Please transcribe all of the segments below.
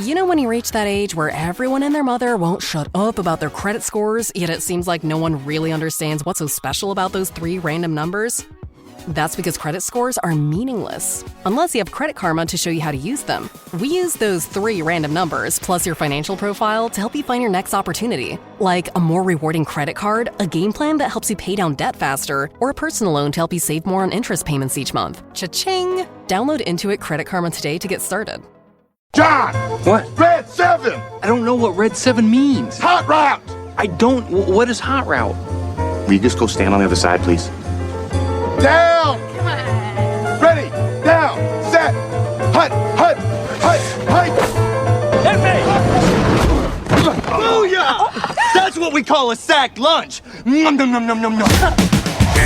You know when you reach that age where everyone and their mother won't shut up about their credit scores, yet it seems like no one really understands what's so special about those 3 random numbers? That's because credit scores are meaningless, unless you have Credit Karma to show you how to use them. We use those 3 random numbers plus your financial profile to help you find your next opportunity, like a more rewarding credit card, a game plan that helps you pay down debt faster, or a personal loan to help you save more on interest payments each month. Cha-ching! Download Intuit Credit Karma today to get started. John! What? Red 7! I don't know what Red 7 means. Hot route! I don't. What is hot route? Will you just go stand on the other side, please? Down! Come on. Ready! Down! Set! Hut! Hut! Hut! Hut! Hit me! Booyah! That's what we call a sack lunch. Nom nom nom nom nom nom.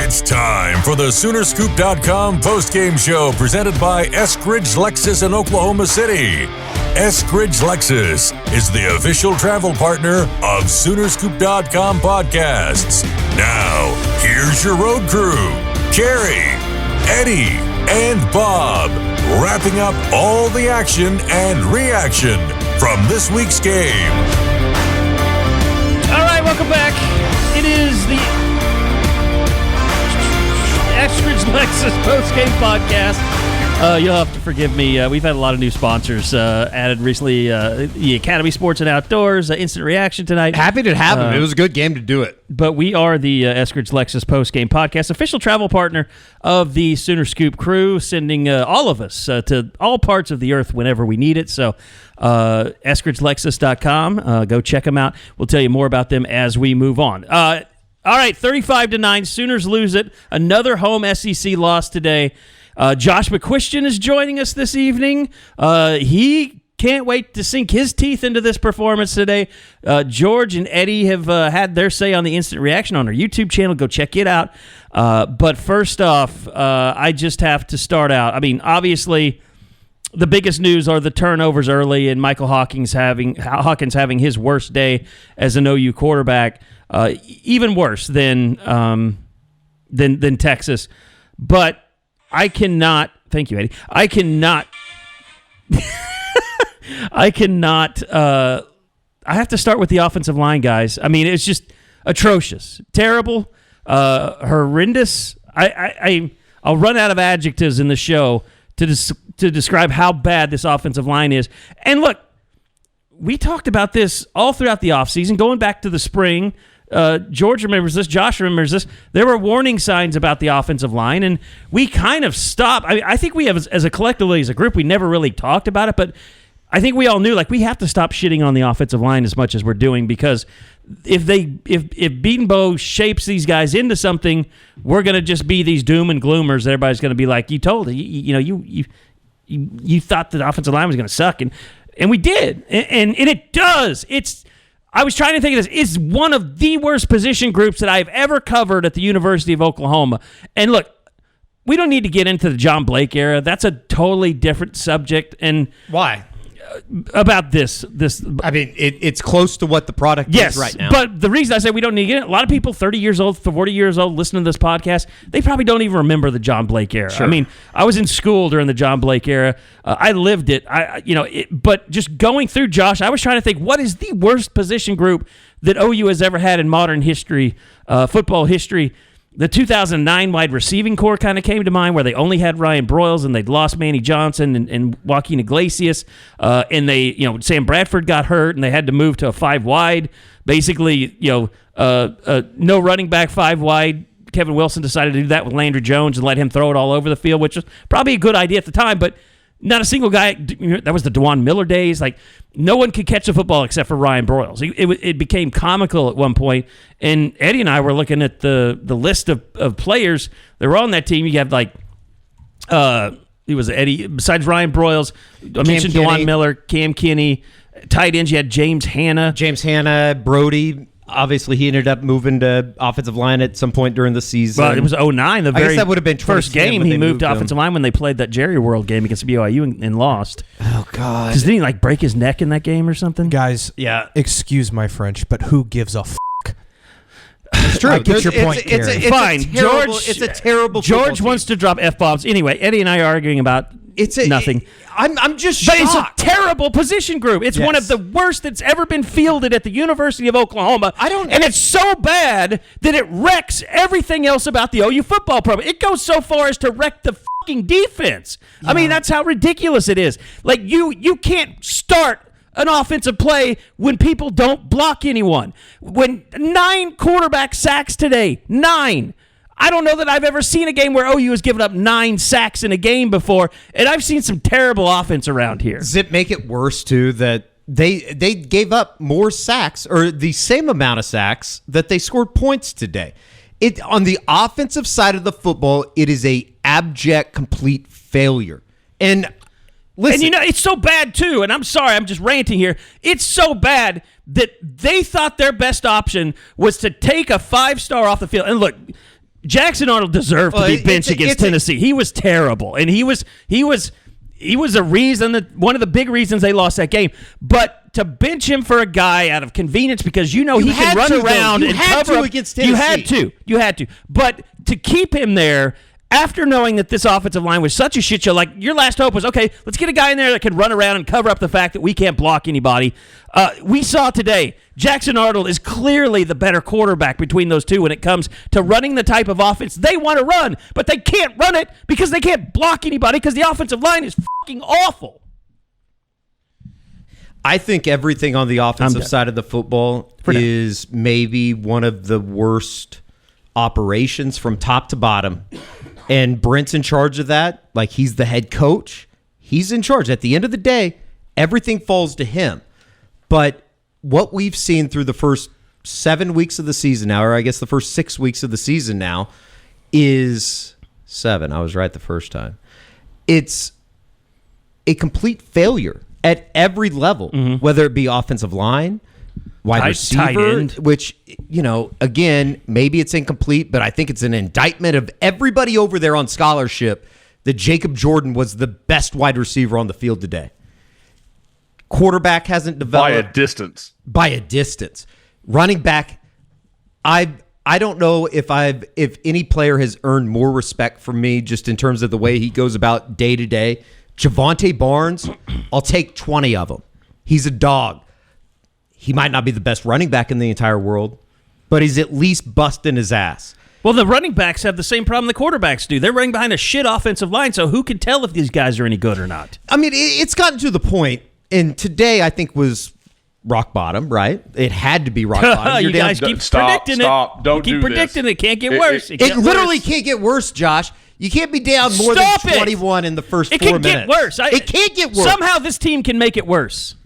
It's time for the Soonerscoop.com postgame show presented by Eskridge Lexus in Oklahoma City. Eskridge Lexus is the official travel partner of Soonerscoop.com podcasts. Now, here's your road crew, Carrie, Eddie, and Bob, wrapping up all the action and reaction from this week's game. All right, welcome back. It is the Eskridge Lexus postgame podcast. You'll have to forgive me. We've had a lot of new sponsors added recently. The Academy Sports and Outdoors, Instant Reaction tonight. Happy to have them. It was a good game to do it. But we are the Eskridge Lexus postgame podcast, official travel partner of the Sooner Scoop crew, sending all of us to all parts of the earth whenever we need it. So EskridgeLexus.com. Go check them out. We'll tell you more about them as we move on. All right, 35-9. Sooners lose it. Another home SEC loss today. Josh McCuistion is joining us this evening. He can't wait to sink his teeth into this performance today. George and Eddie have had their say on the instant reaction on our YouTube channel. Go check it out. But first off, I just have to start out. I mean, obviously, the biggest news are the turnovers early and Michael Hawkins having his worst day as an OU quarterback. Even worse than Texas. But I cannot. Thank you, Eddie. I cannot. I have to start with the offensive line, guys. I mean, it's just atrocious, terrible, horrendous. I'll run out of adjectives in the show to describe how bad this offensive line is. And look, we talked about this all throughout the offseason, going back to the spring. George remembers this. Josh remembers this. There were warning signs about the offensive line, and we kind of stopped. I think we have, as a collectively, as a group, we never really talked about it, but I think we all knew, like, we have to stop shitting on the offensive line as much as we're doing, because if Beatonbow shapes these guys into something, we're going to just be these doom and gloomers. Everybody's going to be like, you told it. You thought the offensive line was going to suck, and we did, and it does. I was trying to think of this. It's one of the worst position groups that I've ever covered at the University of Oklahoma. And look, we don't need to get into the John Blake era. That's a totally different subject. And why? About this. I mean, it's close to what the product is right now. But the reason I say we don't need to get it, a lot of people 30 years old, 40 years old, listening to this podcast, they probably don't even remember the John Blake era. Sure. I mean, I was in school during the John Blake era. I lived it. But just going through, Josh, I was trying to think, what is the worst position group that OU has ever had in modern history, football history? The 2009 wide receiving core kind of came to mind, where they only had Ryan Broyles and they'd lost Manny Johnson and Joaquin Iglesias, and Sam Bradford got hurt and they had to move to a 5 wide. Basically, no running back 5 wide. Kevin Wilson decided to do that with Landry Jones and let him throw it all over the field, which was probably a good idea at the time, but not a single guy. That was the DeJuan Miller days. Like, no one could catch the football except for Ryan Broyles. It became comical at one point. And Eddie and I were looking at the list of players that were on that team. You have it was Eddie. Besides Ryan Broyles, I mentioned DeJuan Miller, Cam Kinney. Tight ends, you had James Hanna, Brody. Obviously, he ended up moving to offensive line at some point during the season. Well, it was 2009, the very that would have been first game. He moved to offensive line when they played that Jerry World game against BYU and lost. Oh, God. Because didn't he break his neck in that game or something? Guys, yeah. Excuse my French, but who gives a f***? It's true. I get your point, Carrie. Fine. It's a terrible George football wants to drop F-bombs. Anyway, Eddie and I are arguing about nothing. I'm just But shocked. it's a terrible position group. It's one of the worst that's ever been fielded at the University of Oklahoma. And it's so bad that it wrecks everything else about the OU football program. It goes so far as to wreck the fucking defense. I mean, that's how ridiculous it is. Like, you can't start an offensive play when people don't block anyone. When 9 quarterback sacks today, 9. I don't know that I've ever seen a game where OU has given up 9 sacks in a game before, and I've seen some terrible offense around here. Does it make it worse, too, that they gave up more sacks, or the same amount of sacks, that they scored points today? On the offensive side of the football, it is a abject, complete failure. And listen, and it's so bad, too, and I'm sorry, I'm just ranting here. It's so bad that they thought their best option was to take a 5-star off the field. And look, Jackson Arnold deserved to be benched against Tennessee. He was terrible, and he was a reason that one of the big reasons they lost that game. But to bench him for a guy out of convenience because he can run around and cover up against Tennessee. You had to. But to keep him there after knowing that this offensive line was such a shit show, like your last hope was, okay, let's get a guy in there that can run around and cover up the fact that we can't block anybody. We saw today Jackson Arnold is clearly the better quarterback between those two when it comes to running the type of offense they want to run, but they can't run it because they can't block anybody because the offensive line is fucking awful. I think everything on the offensive side of the football is maybe one of the worst operations from top to bottom. And Brent's in charge of that. Like, he's the head coach. He's in charge. At the end of the day, everything falls to him. But what we've seen through the first 7 weeks of the season now, or I guess the first 6 weeks of the season now, is 7. I was right the first time. It's a complete failure at every level, whether it be offensive line, wide receiver, tight end. which, again, maybe it's incomplete, but I think it's an indictment of everybody over there on scholarship that Jacob Jordan was the best wide receiver on the field today. Quarterback hasn't developed. By a distance. Running back, I don't know if any player has earned more respect from me just in terms of the way he goes about day to day. Javonte Barnes, I'll take 20 of them. He's a dog. He might not be the best running back in the entire world, but he's at least busting his ass. Well, the running backs have the same problem the quarterbacks do. They're running behind a shit offensive line, so who can tell if these guys are any good or not? I mean, it's gotten to the point, and today I think was rock bottom, right? It had to be rock bottom. You guys keep predicting it. Don't keep do predicting this. It can't get worse. It literally can't get worse, Josh. You can't be down more than 21 in the first 4 minutes. It can get worse. It can't get worse. Somehow this team can make it worse.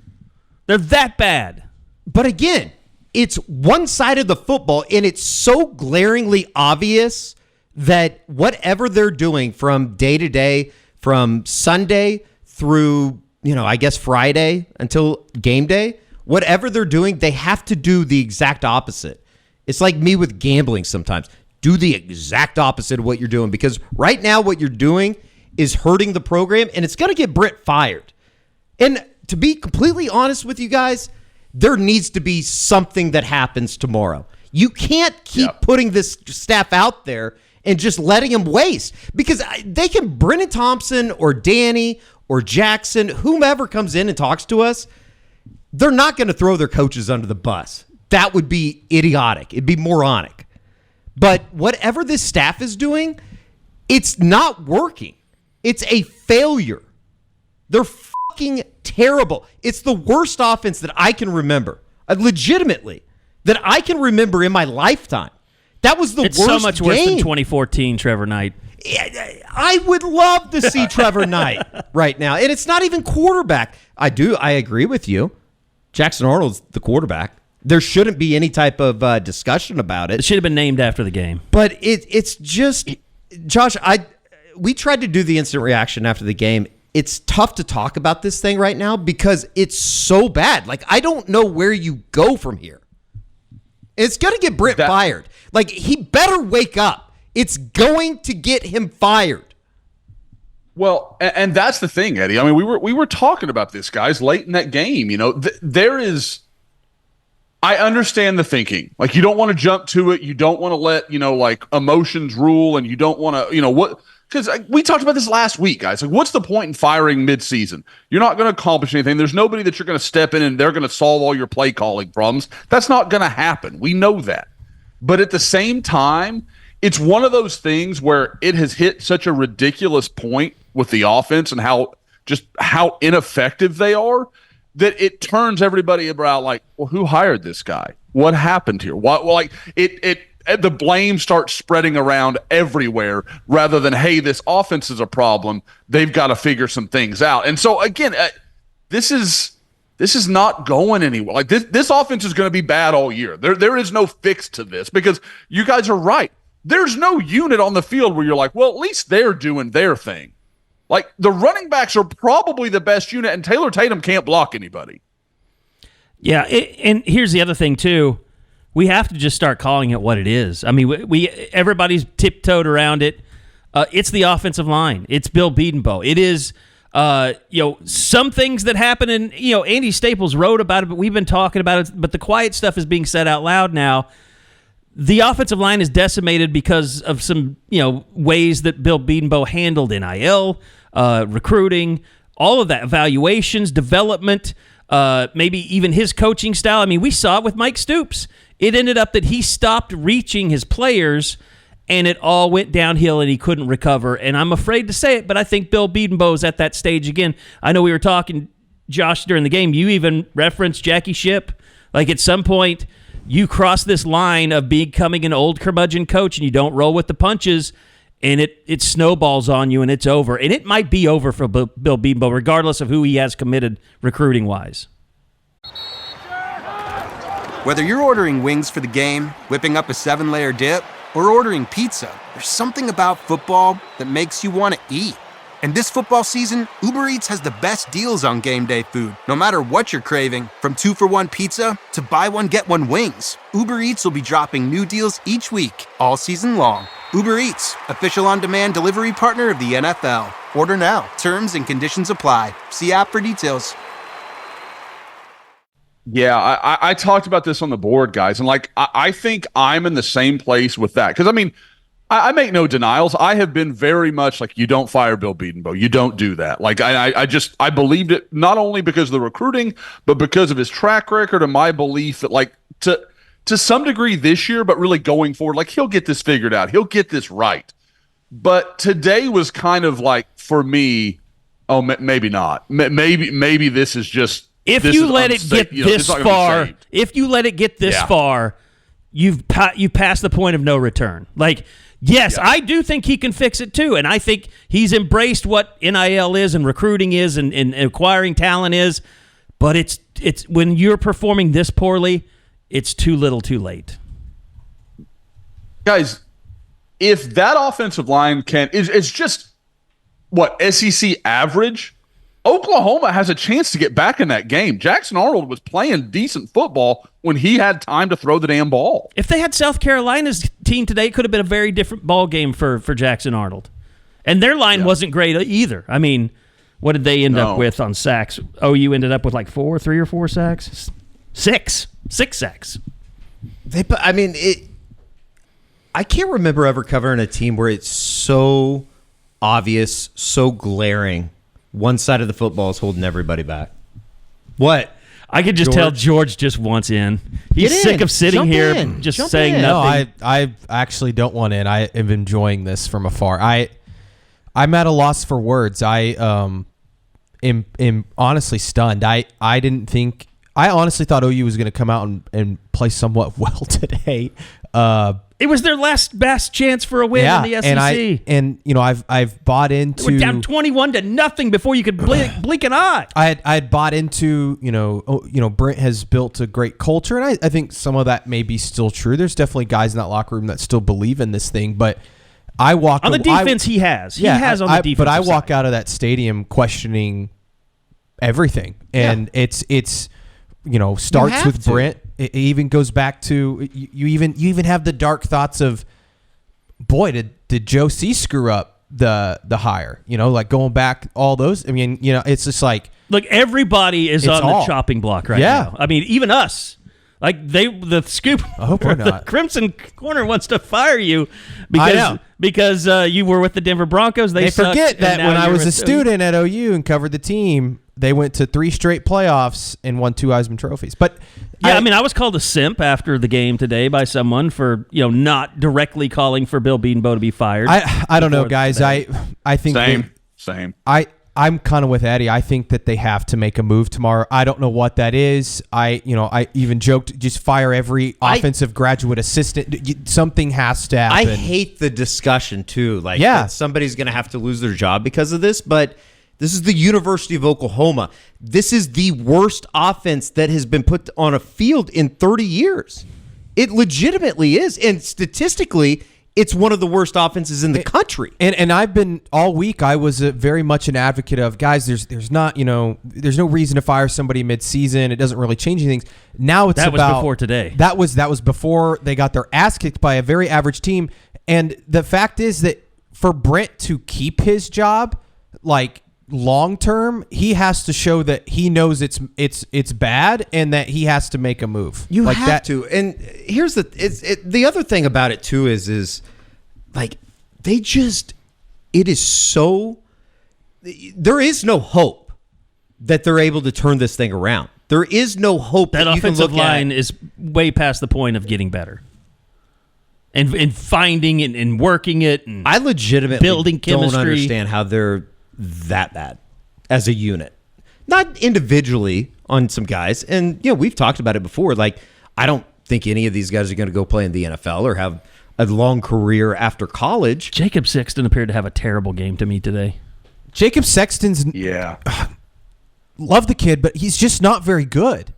They're that bad. But again, it's one side of the football, and it's so glaringly obvious that whatever they're doing from day to day, from Sunday through, I guess Friday until game day, whatever they're doing, they have to do the exact opposite. It's like me with gambling sometimes. Do the exact opposite of what you're doing, because right now what you're doing is hurting the program, and it's going to get Brent fired. And to be completely honest with you guys, there needs to be something that happens tomorrow. You can't keep putting this staff out there and just letting them waste, because they can, Brennan Thompson or Danny or Jackson, whomever comes in and talks to us, they're not going to throw their coaches under the bus. That would be idiotic. It'd be moronic. But whatever this staff is doing, it's not working. It's a failure. They're fucking terrible. It's the worst offense that I can remember, legitimately, that I can remember in my lifetime. That was the worst game. It's so much worse than 2014 Trevor Knight. I would love to see Trevor Knight right now. And it's not even quarterback. I agree with you. Jackson Arnold's the quarterback. There shouldn't be any type of discussion about it. It should have been named after the game. But it's just, Josh, we tried to do the instant reaction after the game. It's tough to talk about this thing right now because it's so bad. Like, I don't know where you go from here. It's going to get Brent fired. Like, he better wake up. It's going to get him fired. Well, and that's the thing, Eddie. I mean, we were talking about this, guys, late in that game. There is. I understand the thinking. Like, you don't want to jump to it. You don't want to let, like, emotions rule, and you don't want to, because we talked about this last week, guys. Like, what's the point in firing midseason? You're not going to accomplish anything. There's nobody that you're going to step in and they're going to solve all your play calling problems. That's not going to happen. We know that. But at the same time, it's one of those things where it has hit such a ridiculous point with the offense and how ineffective they are that it turns everybody about like, well, who hired this guy? What happened here? The blame starts spreading around everywhere rather than, hey, this offense is a problem. They've got to figure some things out. And so again, this is not going anywhere. Like this offense is going to be bad all year. There is no fix to this because you guys are right. There's no unit on the field where you're like, well, at least they're doing their thing. Like, the running backs are probably the best unit, and Taylor Tatum can't block anybody. Yeah, and here's the other thing, too. We have to just start calling it what it is. I mean, everybody's tiptoed around it. It's the offensive line. It's Bill Bedenbaugh. It is, some things that happen, and, Andy Staples wrote about it, but we've been talking about it, but the quiet stuff is being said out loud now. The offensive line is decimated because of some, ways that Bill Bedenbaugh handled NIL, recruiting, all of that, evaluations, development, maybe even his coaching style. I mean, we saw it with Mike Stoops. It ended up that he stopped reaching his players, and it all went downhill, and he couldn't recover. And I'm afraid to say it, but I think Bill Bedenbaugh is at that stage again. I know we were talking, Josh, during the game. You even referenced Jackie Shipp. Like, at some point, you cross this line of becoming an old curmudgeon coach and you don't roll with the punches, and it snowballs on you and it's over. And it might be over for Bill Bedenbaugh, regardless of who he has committed recruiting-wise. Whether you're ordering wings for the game, whipping up a 7-layer dip, or ordering pizza, there's something about football that makes you want to eat. And this football season, Uber Eats has the best deals on game day food. No matter what you're craving, from 2-for-1 pizza to buy one, get one wings, Uber Eats will be dropping new deals each week, all season long. Uber Eats, official on-demand delivery partner of the NFL. Order now. Terms and conditions apply. See app for details. Yeah, I talked about this on the board, guys, and I think I'm in the same place with that. Because, I mean, I make no denials. I have been very much like, you don't fire Bill Bedenbaugh. You don't do that. Like, I believed it not only because of the recruiting, but because of his track record and my belief that, like, to some degree this year, but really going forward, like, he'll get this figured out. He'll get this right. But today was kind of like, for me, maybe not. Maybe this is just. If you let it get this far, you've passed the point of no return. Like, yes, I do think he can fix it too, and I think he's embraced what NIL is and recruiting is and acquiring talent is. But it's when you're performing this poorly, it's too little, too late. Guys, if that offensive line is just what SEC average. Oklahoma has a chance to get back in that game. Jackson Arnold was playing decent football when he had time to throw the damn ball. If they had South Carolina's team today, it could have been a very different ball game for Jackson Arnold. And their line wasn't great either. I mean, what did they end up with on sacks? OU ended up with like 3 or 4 sacks? 6 sacks. I can't remember ever covering a team where it's so obvious, so glaring. One side of the football is holding everybody back. What? I could just tell George just wants in. He's sick of sitting here just saying nothing. No, I actually don't want in. I am enjoying this from afar. I'm at a loss for words. I am honestly stunned. I honestly thought OU was going to come out and play somewhat well today. It was their last best chance for a win in the SEC. I've bought into. They were down 21-0 before you could blink an eye. I had bought into Brent has built a great culture, and I think some of that may be still true. There's definitely guys in that locker room that still believe in this thing, but I walk on the defense. He has on the defense. But I walk out of that stadium questioning everything, and it's starts with Brent. It even goes back to you even have the dark thoughts of, boy, did Joe C screw up the hire? Like going back all those. I mean, it's just like, look, everybody is on the chopping block right now. I mean, even us. Like the scoop, I hope we're the not. Crimson Corner wants to fire you because you were with the Denver Broncos. They forget that when I was a with- student at OU and covered the team, they went to 3 straight playoffs and won 2 Heisman trophies. But I was called a simp after the game today by someone for not directly calling for Bill Bedenbaugh to be fired. I don't know, guys. I think Same. I'm kind of with Eddie. I think that they have to make a move tomorrow. I don't know what that is. I even joked, just fire every offensive graduate assistant. Something has to happen. I hate the discussion too. That somebody's going to have to lose their job because of this, but this is the University of Oklahoma. This is the worst offense that has been put on a field in 30 years. It legitimately is. And statistically, it's one of the worst offenses in the country. And I've been all week. I was very much an advocate of, guys, there's not there's no reason to fire somebody mid-season. It doesn't really change anything. Now it's that was before today. That was before they got their ass kicked by a very average team. And the fact is that for Brent to keep his job, like long term, he has to show that he knows it's bad and that he has to make a move. You have to. And here's the other thing about it too is like there is no hope that they're able to turn this thing around. There is no hope that you offensive can look line at. is way past the point of getting better. And finding and working it and I legitimately building chemistry. don't understand how they're that bad as a unit. Not individually on some guys. And we've talked about it before. Like, I don't think any of these guys are going to go play in the NFL or have a long career after college. Jacob Sexton appeared to have a terrible game to me today. Jacob Sexton's love the kid, but he's just not very good.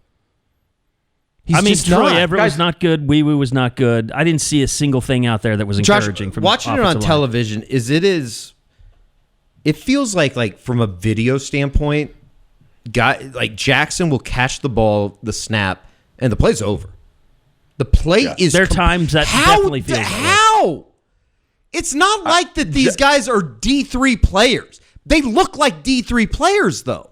Troy Everett was not good. Wee Woo was not good. I didn't see a single thing out there that was encouraging. From watching it on television it feels like from a video standpoint, like Jackson will catch the ball, the snap, and the play's over. The play is there are times that definitely feels how? It's not like that these guys are D3 players. They look like D3 players though.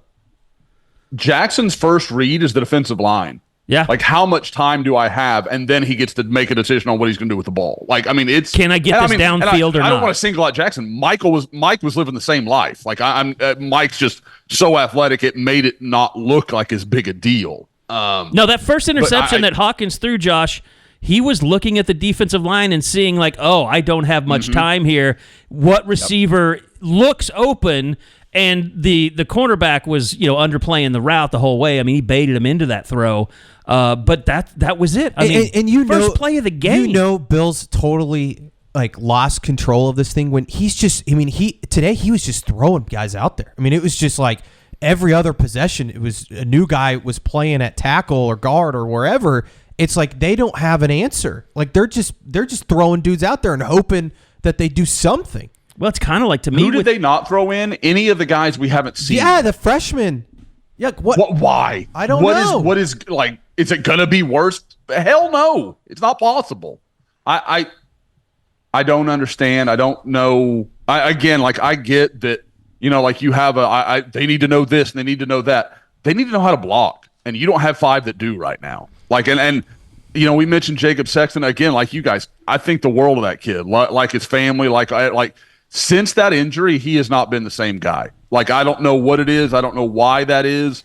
Jackson's first read is the defensive line. Yeah. Like, how much time do I have? And then he gets to make a decision on what he's going to do with the ball. Like, I mean, it's... Can I get this downfield or not? I don't want to single out Jackson. Mike was living the same life. Like, Mike's just so athletic, it made it not look like as big a deal. No, that first interception that Hawkins threw, Josh, he was looking at the defensive line and seeing like, oh, I don't have much time here. What receiver looks open? And the cornerback was, underplaying the route the whole way. I mean, he baited him into that throw. But that was it. I mean, first play of the game. Bill's totally lost control of this thing when he's just. I mean, today he was just throwing guys out there. I mean, it was just like every other possession, it was a new guy was playing at tackle or guard or wherever. It's like they don't have an answer. Like they're just throwing dudes out there and hoping that they do something. Well, it's kind of like to me. Who did they not throw in? Any of the guys we haven't seen? Yeah, the freshmen. Yeah, what? Why? I don't know. What is like? Is it going to be worse? Hell no! It's not possible. I don't understand. I don't know. I get that. Like you have they need to know this and they need to know that. They need to know how to block, and you don't have 5 that do right now. Like and we mentioned Jacob Sexton again. Like you guys, I think the world of that kid. Like his family. Like since that injury, he has not been the same guy. Like I don't know what it is. I don't know why that is,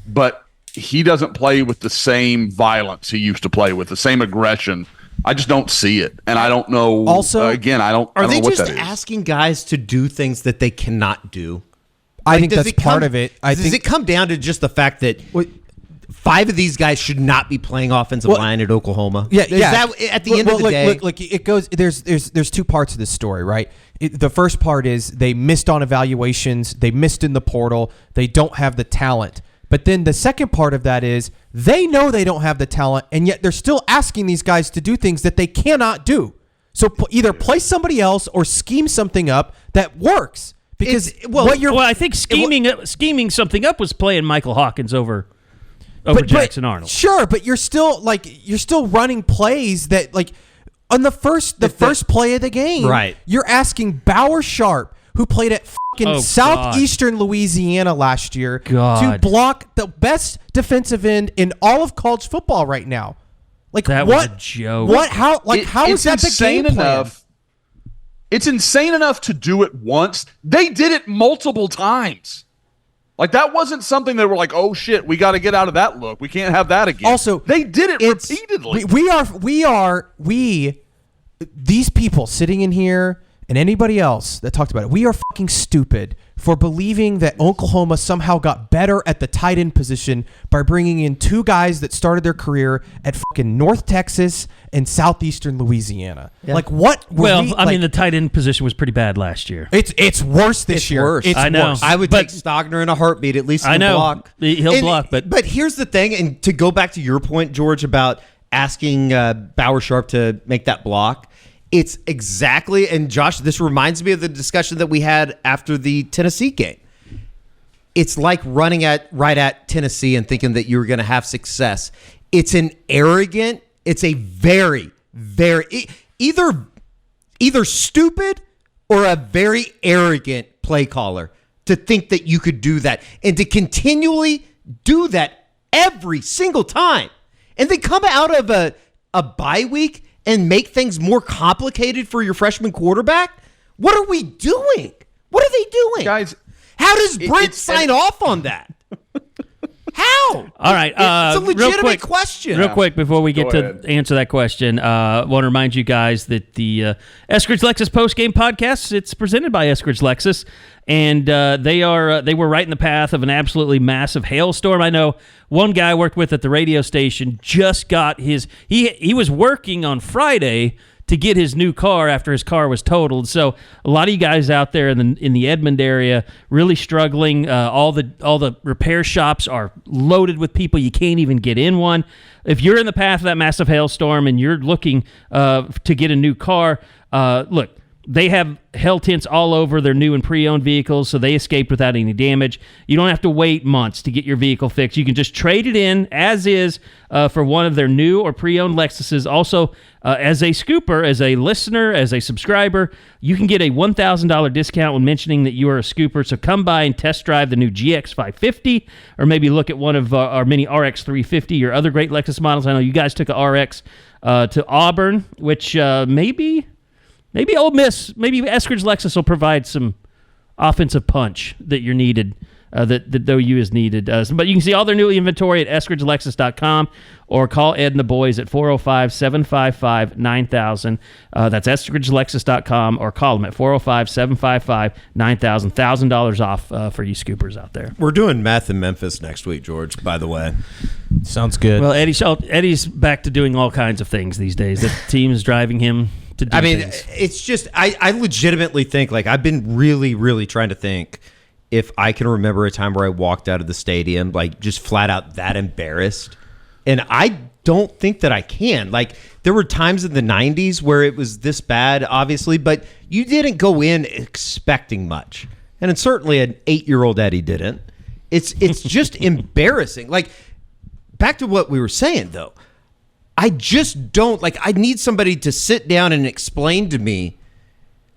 but he doesn't play with the same violence he used to play with, the same aggression. I just don't see it, and I don't know. Also, again, I don't. Are I don't they know what just that is. asking guys to do things that they cannot do? I think that's part of it. Does it come down to just the fact that 5 of these guys should not be playing offensive line at Oklahoma? Yeah, Is that at the end of the day? Look, it goes. There's 2 parts of this story, right? The first part is they missed on evaluations, they missed in the portal, they don't have the talent. But then the second part of that is they know they don't have the talent, and yet they're still asking these guys to do things that they cannot do. So either play somebody else or scheme something up that works. Because I think scheming something up was playing Michael Hawkins over Jackson Arnold. Sure, but you're still running plays that on the first play of the game, right? You're asking Bauer Sharp, who played at Southeastern Louisiana last year, to block the best defensive end in all of college football right now. Like that what? was a joke. What? How? Like how is that the insane game plan? enough? It's insane enough to do it once. They did it multiple times. Like that wasn't something that were like, oh shit, we got to get out of that look. We can't have that again. Also, they did it repeatedly. These people sitting in here and anybody else that talked about it, we are fucking stupid for believing that Oklahoma somehow got better at the tight end position by bringing in two guys that started their career at fucking North Texas and Southeastern Louisiana. Yeah. Like what? I mean, the tight end position was pretty bad last year. It's worse this year. Worse. It's I know. worse. I would take Stogner in a heartbeat. At least I know block. He'll block, but here's the thing, and to go back to your point, George, about asking Bauer Sharp to make that block. It's exactly, and Josh, this reminds me of the discussion that we had after the Tennessee game. It's like running right at Tennessee and thinking that you're going to have success. It's a very, very, either stupid or a very arrogant play caller to think that you could do that and to continually do that every single time. And they come out of a bye week and make things more complicated for your freshman quarterback? What are we doing? What are they doing? Guys, how does Brent sign off on that? How? All right. It's a legitimate question. Real quick before we get to answer that question, I want to remind you guys that the Eskridge Lexus postgame podcast, it's presented by Eskridge Lexus, and they were right in the path of an absolutely massive hailstorm. I know one guy I worked with at the radio station just got he was working on Friday to get his new car after his car was totaled. So a lot of you guys out there in the Edmond area really struggling. All the repair shops are loaded with people. You can't even get in one. If you're in the path of that massive hailstorm and you're looking to get a new car, look, they have hell tents all over their new and pre-owned vehicles, so they escaped without any damage. You don't have to wait months to get your vehicle fixed. You can just trade it in as is for one of their new or pre-owned Lexuses. Also, as a scooper, as a listener, as a subscriber, you can get a $1,000 discount when mentioning that you are a scooper. So come by and test drive the new GX550, or maybe look at one of our mini RX350 or other great Lexus models. I know you guys took a RX to Auburn, which Maybe Ole Miss, maybe Eskridge Lexus will provide some offensive punch that you're needed, that OU is needed. But you can see all their new inventory at EskridgeLexus.com or call Ed and the boys at 405-755-9000. That's EskridgeLexus.com or call them at 405-755-9000. $1,000 off for you scoopers out there. We're doing meth in Memphis next week, George, by the way. Sounds good. Well, Eddie's back to doing all kinds of things these days. The team is driving him to do things. It's just, I legitimately think, like, I've been really, really trying to think if I can remember a time where I walked out of the stadium, like, just flat out that embarrassed. And I don't think that I can. Like, there were times in the 90s where it was this bad, obviously, but you didn't go in expecting much. And certainly an 8-year-old Eddie didn't. It's just embarrassing. Like, back to what we were saying, though. I just don't, like, I need somebody to sit down and explain to me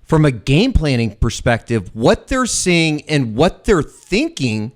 from a game planning perspective what they're seeing and what they're thinking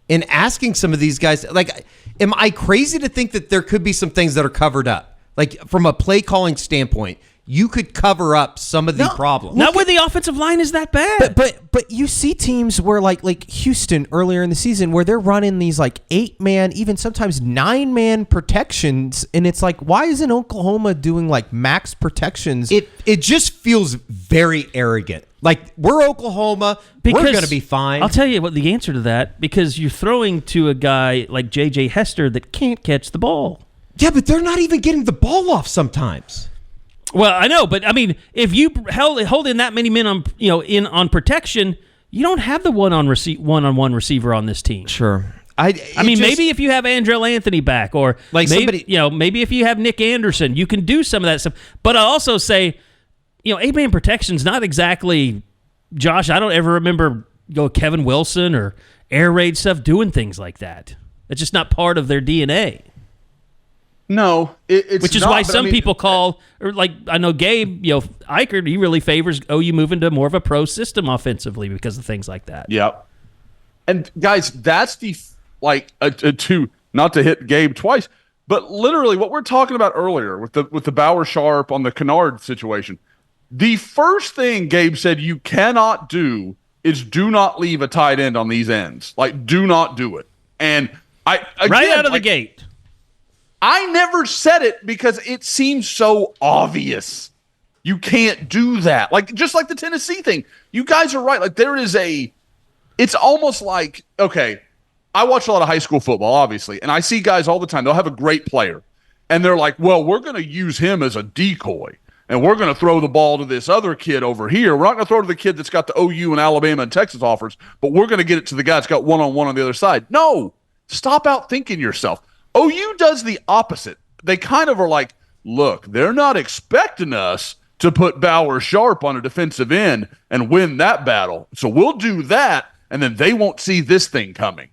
in asking some of these guys. Like, am I crazy to think that there could be some things that are covered up? Like, from a play calling standpoint, you could cover up some of the problems. Not when the offensive line is that bad. But you see teams where like Houston earlier in the season where they're running these like 8-man, even sometimes 9-man protections, and it's like, why isn't Oklahoma doing like max protections? It just feels very arrogant. Like, we're Oklahoma, we're going to be fine. I'll tell you what the answer to that, because you're throwing to a guy like J.J. Hester that can't catch the ball. Yeah, but they're not even getting the ball off sometimes. Well, I know, but I mean, if you hold in that many men on protection, you don't have the one-on-one receiver on this team. Sure. Maybe if you have Andrell Anthony back, or like maybe if you have Nick Anderson, you can do some of that stuff. But I also say, 8-man protection's not exactly, Josh, I don't ever remember Kevin Wilson or air raid stuff doing things like that. It's just not part of their DNA. No, it's which is why some people call, or like I know Gabe, Eichert, he really favors OU moving to more of a pro system offensively because of things like that. Yep. And guys, that's the not to hit Gabe twice, But literally, what we're talking about earlier with the Bauer Sharp on the Kennard situation, the first thing Gabe said you cannot do is do not leave a tight end on these ends. Like, do not do it. And right out of the gate. I never said it because it seems so obvious. You can't do that. Like, just like the Tennessee thing. You guys are right. Like, it's almost like, okay, I watch a lot of high school football, obviously, and I see guys all the time. They'll have a great player, and they're like, well, we're going to use him as a decoy, and we're going to throw the ball to this other kid over here. We're not going to throw to the kid that's got the OU and Alabama and Texas offers, but we're going to get it to the guy that's got one-on-one on the other side. No, stop outthinking yourself. OU does the opposite. They kind of are like, look, they're not expecting us to put Bauer Sharp on a defensive end and win that battle. So we'll do that, and then they won't see this thing coming.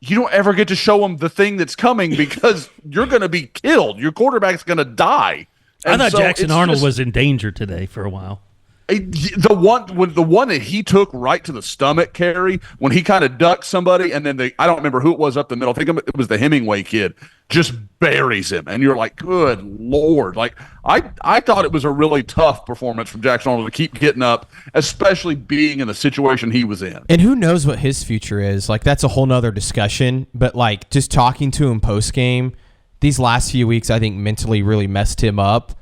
You don't ever get to show them the thing that's coming because you're going to be killed. Your quarterback's going to die. And I thought Jackson Arnold was in danger today for a while. The one that he took right to the stomach, Kerry, when he kind of ducked somebody, and then I don't remember who it was up the middle. I think it was the Hemingway kid, just buries him, and you're like, good Lord. Like, I thought it was a really tough performance from Jackson Arnold to keep getting up, especially being in the situation he was in. And who knows what his future is? Like, that's a whole nother discussion. But like, just talking to him post game, these last few weeks, I think mentally really messed him up,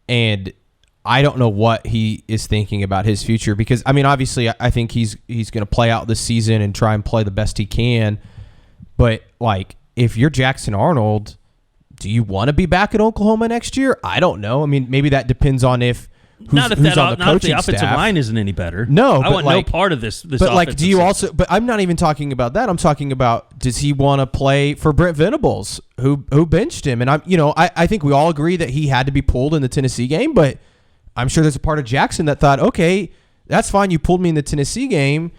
and I don't know what he is thinking about his future because, I mean, obviously, I think he's going to play out this season and try and play the best he can. But, like, if you're Jackson Arnold, do you want to be back at Oklahoma next year? I don't know. I mean, maybe that depends on who's on the coaching if the offensive staff. line isn't any better. No, I want no part of this. But, like, do you also – but I'm not even talking about that. I'm talking about, does he want to play for Brent Venables, who benched him? And, I think we all agree that he had to be pulled in the Tennessee game, but – I'm sure there's a part of Jackson that thought, okay, that's fine. You pulled me in the Tennessee game.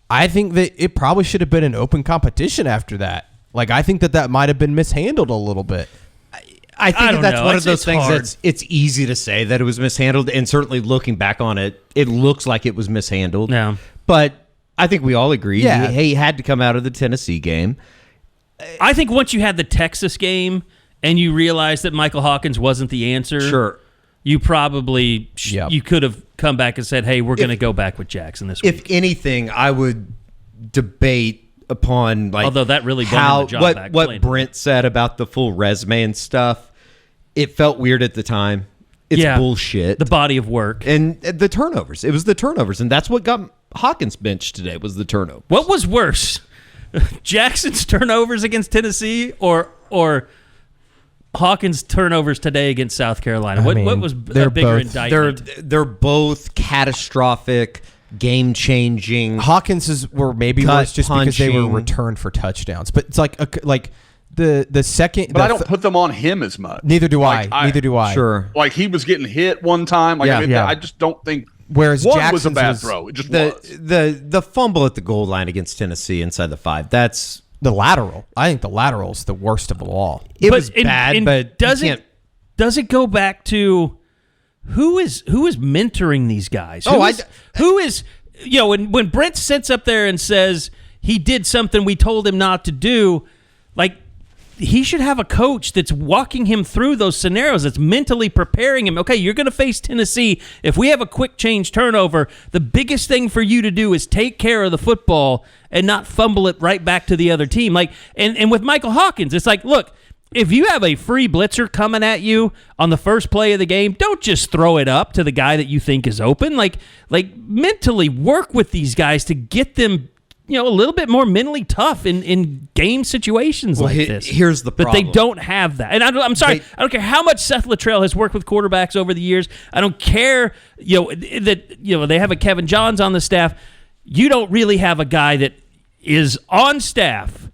I think that it probably should have been an open competition after that. Like, I think that might have been mishandled a little bit. I think that's one of those things that's it's easy to say that it was mishandled, and certainly looking back on it, it looks like it was mishandled. Yeah. But I think we all agree Yeah. he had to come out of the Tennessee game. I think once you had the Texas game and you realized that Michael Hawkins wasn't the answer, Sure. you probably Yep. you could have come back and said, hey, we're going to go back with Jackson this week. If anything, I would debate upon like Although that really bummed how the job back what playing. Brent said about the full resume and stuff. It felt weird at the time. It's bullshit. The body of work. And the turnovers. It was the turnovers, and that's what got Hawkins benched today was the turnovers. What was worse? Jackson's turnovers against Tennessee or Hawkins' turnovers today against South Carolina? What was a bigger indictment? They're both catastrophic, game-changing. Hawkins were maybe worse just because they were returned for touchdowns. But it's like the second. But I don't put them on him as much. Neither do I. Neither do I. Sure. Like, he was getting hit one time. Like, I just don't think. Whereas one Jackson's was a bad throw. It just was. The fumble at the goal line against Tennessee inside the 5. That's the lateral. I think the lateral is the worst of them all. It was bad, but does it go back to who is mentoring these guys? Who is when Brent sits up there and says he did something we told him not to do, like, he should have a coach that's walking him through those scenarios, that's mentally preparing him. Okay, you're going to face Tennessee. If we have a quick change turnover, the biggest thing for you to do is take care of the football and not fumble it right back to the other team. Like, and with Michael Hawkins, it's like, look, if you have a free blitzer coming at you on the first play of the game, don't just throw it up to the guy that you think is open. Like mentally work with these guys to get them a little bit more mentally tough in game situations like this. Here's the problem. But they don't have that. And I'm sorry, I don't care how much Seth Luttrell has worked with quarterbacks over the years. I don't care, that they have a Kevin Johns on the staff. You don't really have a guy that is on staff,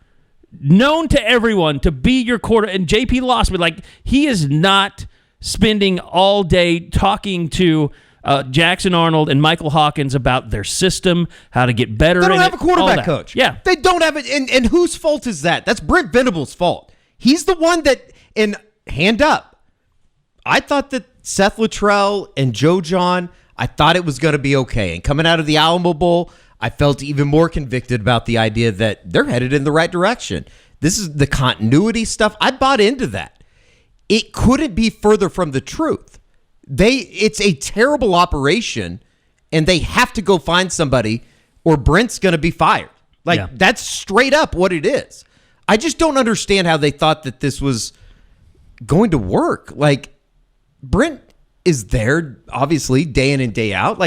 known to everyone to be your quarter. And JP Lossman, like, he is not spending all day talking to Jackson Arnold and Michael Hawkins about their system, how to get better. They don't have a quarterback coach. Yeah, they don't have it. And whose fault is that? That's Brent Venables' fault. He's the one that. And hand up, I thought that Seth Luttrell and Joe John, I thought it was going to be okay. And coming out of the Alamo Bowl, I felt even more convicted about the idea that they're headed in the right direction. This is the continuity stuff. I bought into that. It couldn't be further from the truth. It's a terrible operation, and they have to go find somebody, or Brent's going to be fired. That's straight up what it is. I just don't understand how they thought that this was going to work. Brent is there, obviously, day in and day out.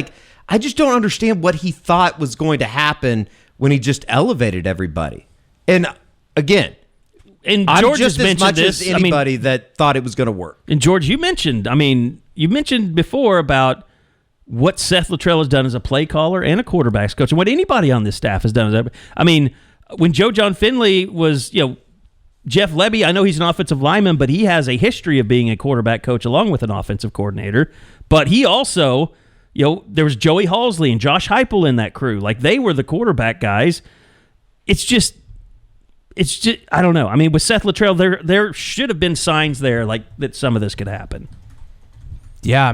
I just don't understand what he thought was going to happen when he just elevated everybody. And again, I'm George just has as much mentioned as this. anybody that thought it was going to work. And George, you mentioned before about what Seth Luttrell has done as a play caller and a quarterbacks coach, and what anybody on this staff has done. When Joe John Finley was, Jeff Lebby, I know he's an offensive lineman, but he has a history of being a quarterback coach along with an offensive coordinator. But he also, there was Joey Halsley and Josh Heupel in that crew. They were the quarterback guys. It's just, I don't know. With Seth Luttrell, there should have been signs there that some of this could happen. Yeah,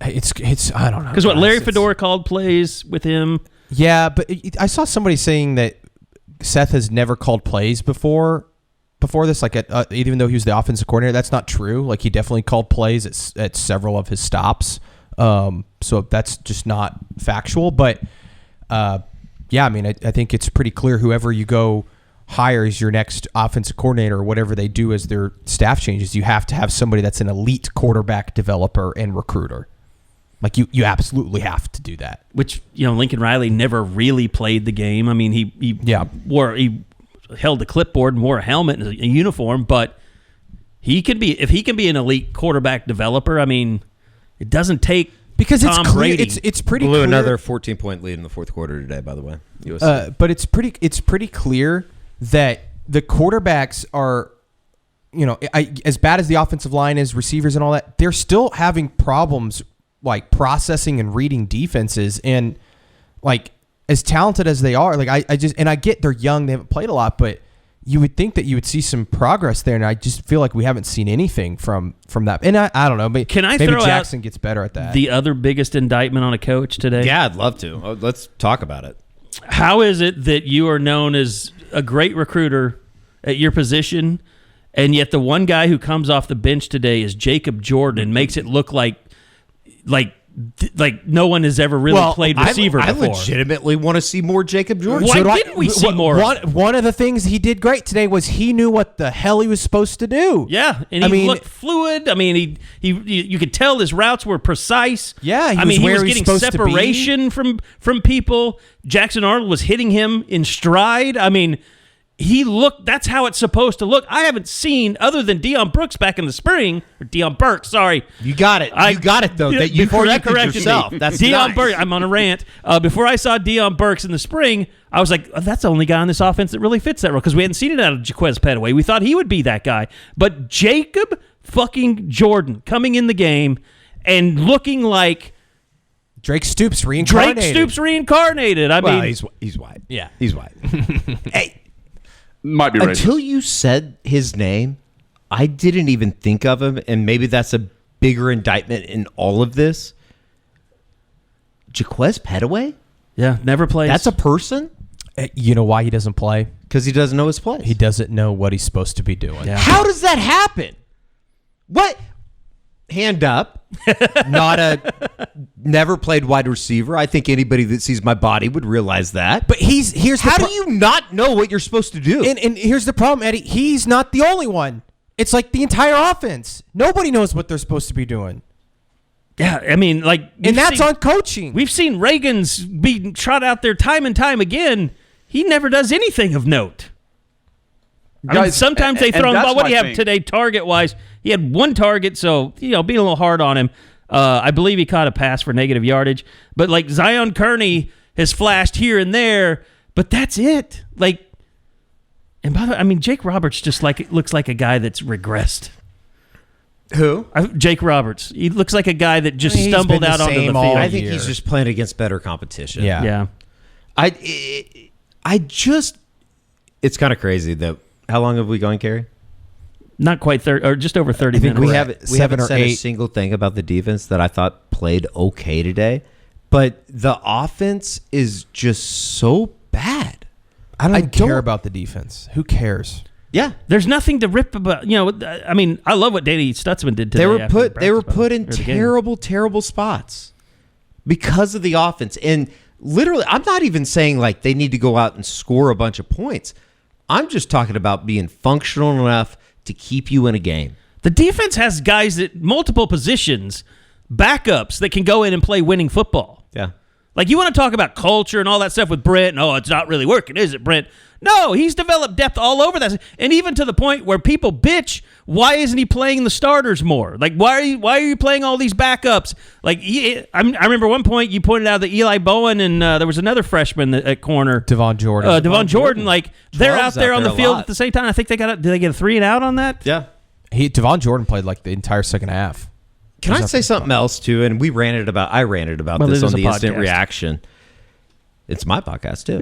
it's I don't know. Because Larry Fedora called plays with him. Yeah, but I saw somebody saying that Seth has never called plays before this, even though he was the offensive coordinator. That's not true. He definitely called plays at several of his stops. So that's just not factual. But I think it's pretty clear whoever you go hire as your next offensive coordinator or whatever they do as their staff changes, you have to have somebody that's an elite quarterback developer and recruiter. You absolutely have to do that. Which, Lincoln Riley never really played the game. He held the clipboard and wore a helmet and a uniform, but if he can be an elite quarterback developer, it doesn't take because Tom it's clear, Brady. It's pretty blew clear. Another 14-point lead in the fourth quarter today, by the way. But it's pretty clear that the quarterbacks are, as bad as the offensive line is, receivers and all that, they're still having problems processing and reading defenses, and as talented as they are, I get they're young, they haven't played a lot, but you would think that you would see some progress there, and I just feel like we haven't seen anything from that. And I don't know, maybe Jackson gets better at that. The other biggest indictment on a coach today? Yeah, I'd love to. Let's talk about it. How is it that you are known as a great recruiter at your position, and yet the one guy who comes off the bench today is Jacob Jordan and makes it look like no one has ever really played receiver before? I legitimately want to see more Jacob Jordan. Why didn't we see more? One of the things he did great today was he knew what the hell he was supposed to do. Yeah, and he looked fluid. You could tell his routes were precise. Yeah, he was getting separation from people. Jackson Arnold was hitting him in stride. He looked, that's how it's supposed to look. I haven't seen, other than Deion Brooks back in the spring, or Deion Burks, sorry. You got it. You got it, though. That you corrected yourself. Me. That's Deion nice. Burks, I'm on a rant. Before I saw Deion Burks in the spring, I was like, that's the only guy on this offense that really fits that role, because we hadn't seen it out of Jaquez Petaway. We thought he would be that guy. But Jacob fucking Jordan coming in the game and looking like Drake Stoops reincarnated. He's white. Yeah. He's white. Hey. Might be racist. Until you said his name, I didn't even think of him, and maybe that's a bigger indictment in all of this. Jaquez Petaway? Yeah, never plays. That's a person? You know why he doesn't play? Because he doesn't know his place. He doesn't know what he's supposed to be doing. Yeah. How does that happen? What? Hand up. Never played wide receiver. I think anybody that sees my body would realize that. But how do you not know what you're supposed to do? And here's the problem, Eddie. He's not the only one. It's like the entire offense. Nobody knows what they're supposed to be doing. Yeah, and that's on coaching. We've seen Reagan's be trot out there time and time again. He never does anything of note. Sometimes they throw him the ball. What do you have today, target-wise? He had one target, so, being a little hard on him. I believe he caught a pass for negative yardage. But, Zion Kearney has flashed here and there, but that's it. And by the way, Jake Roberts just looks like a guy that's regressed. Who? Jake Roberts. He looks like a guy that just stumbled out onto the field. I think he's just playing against better competition. Yeah. It's kind of crazy that. How long have we gone, Kerry? Not quite 30, or just over 30 minutes. We haven't said a single thing about the defense that I thought played okay today, but the offense is just so bad. I don't care about the defense. Who cares? Yeah, there's nothing to rip about. I mean, I love what Danny Stutzman did today. They were put in terrible spots because of the offense. And literally, I'm not even saying like they need to go out and score a bunch of points. I'm just talking about being functional enough to keep you in a game. The defense has guys at multiple positions, backups that can go in and play winning football. Yeah. Like, you want to talk about culture and all that stuff with Brent, and, it's not really working, is it, Brent? No, he's developed depth all over that. And even to the point where people bitch, why isn't he playing the starters more? Like, why are you playing all these backups? Like, I remember one point you pointed out that Eli Bowen and there was another freshman at corner. Devon Jordan. Devon Jordan, like, they're out there on the field at the same time. I think did they get a 3 and out on that? Yeah. Devon Jordan played like the entire second half. Can I say something else too? And I ranted about this on the Instant Reaction. It's my podcast too.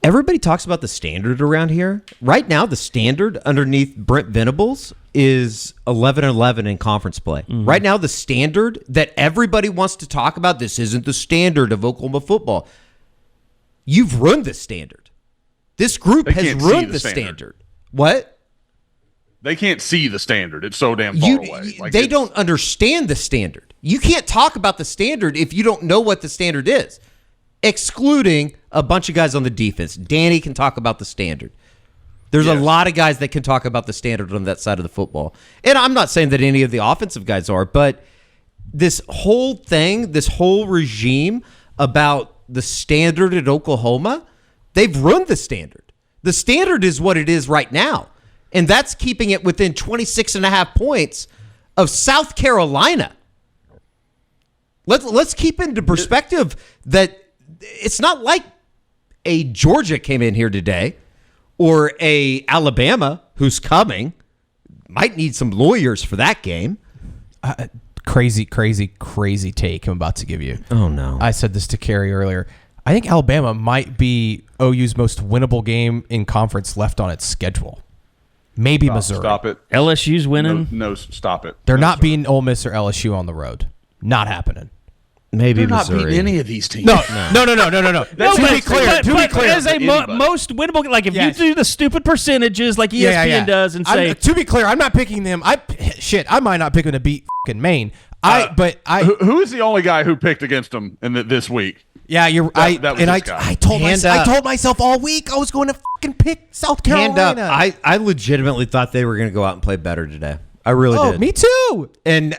Everybody talks about the standard around here. Right now, the standard underneath Brent Venables is 11-11 in conference play. Mm-hmm. Right now, the standard that everybody wants to talk about, this isn't the standard of Oklahoma football. You've ruined the standard. This group has ruined the standard. What? They can't see the standard. It's so damn far away. They don't understand the standard. You can't talk about the standard if you don't know what the standard is, excluding a bunch of guys on the defense. Danny can talk about the standard. There's a lot of guys that can talk about the standard on that side of the football. And I'm not saying that any of the offensive guys are, but this whole thing, this whole regime about the standard at Oklahoma, they've ruined the standard. The standard is what it is right now. And that's keeping it within 26.5 points of South Carolina. Let's keep into perspective that it's not like a Georgia came in here today or a Alabama who's coming. Might need some lawyers for that game. Crazy take I'm about to give you. Oh, no. I said this to Carrie earlier. I think Alabama might be OU's most winnable game in conference left on its schedule. Maybe Missouri. Stop it. LSU's winning. No, stop it. They're not beating Ole Miss or LSU on the road. Not happening. Maybe They're Missouri. not beating any of these teams. No. To be clear, as a most winnable, like if you do the stupid percentages like ESPN does and say, to be clear, I'm not picking them. I might not pick them to beat fucking Maine. Who is the only guy who picked against them this week? Yeah, I told myself all week I was going to fucking pick South Carolina. Hand up. I legitimately thought they were going to go out and play better today. I really did. Me too. And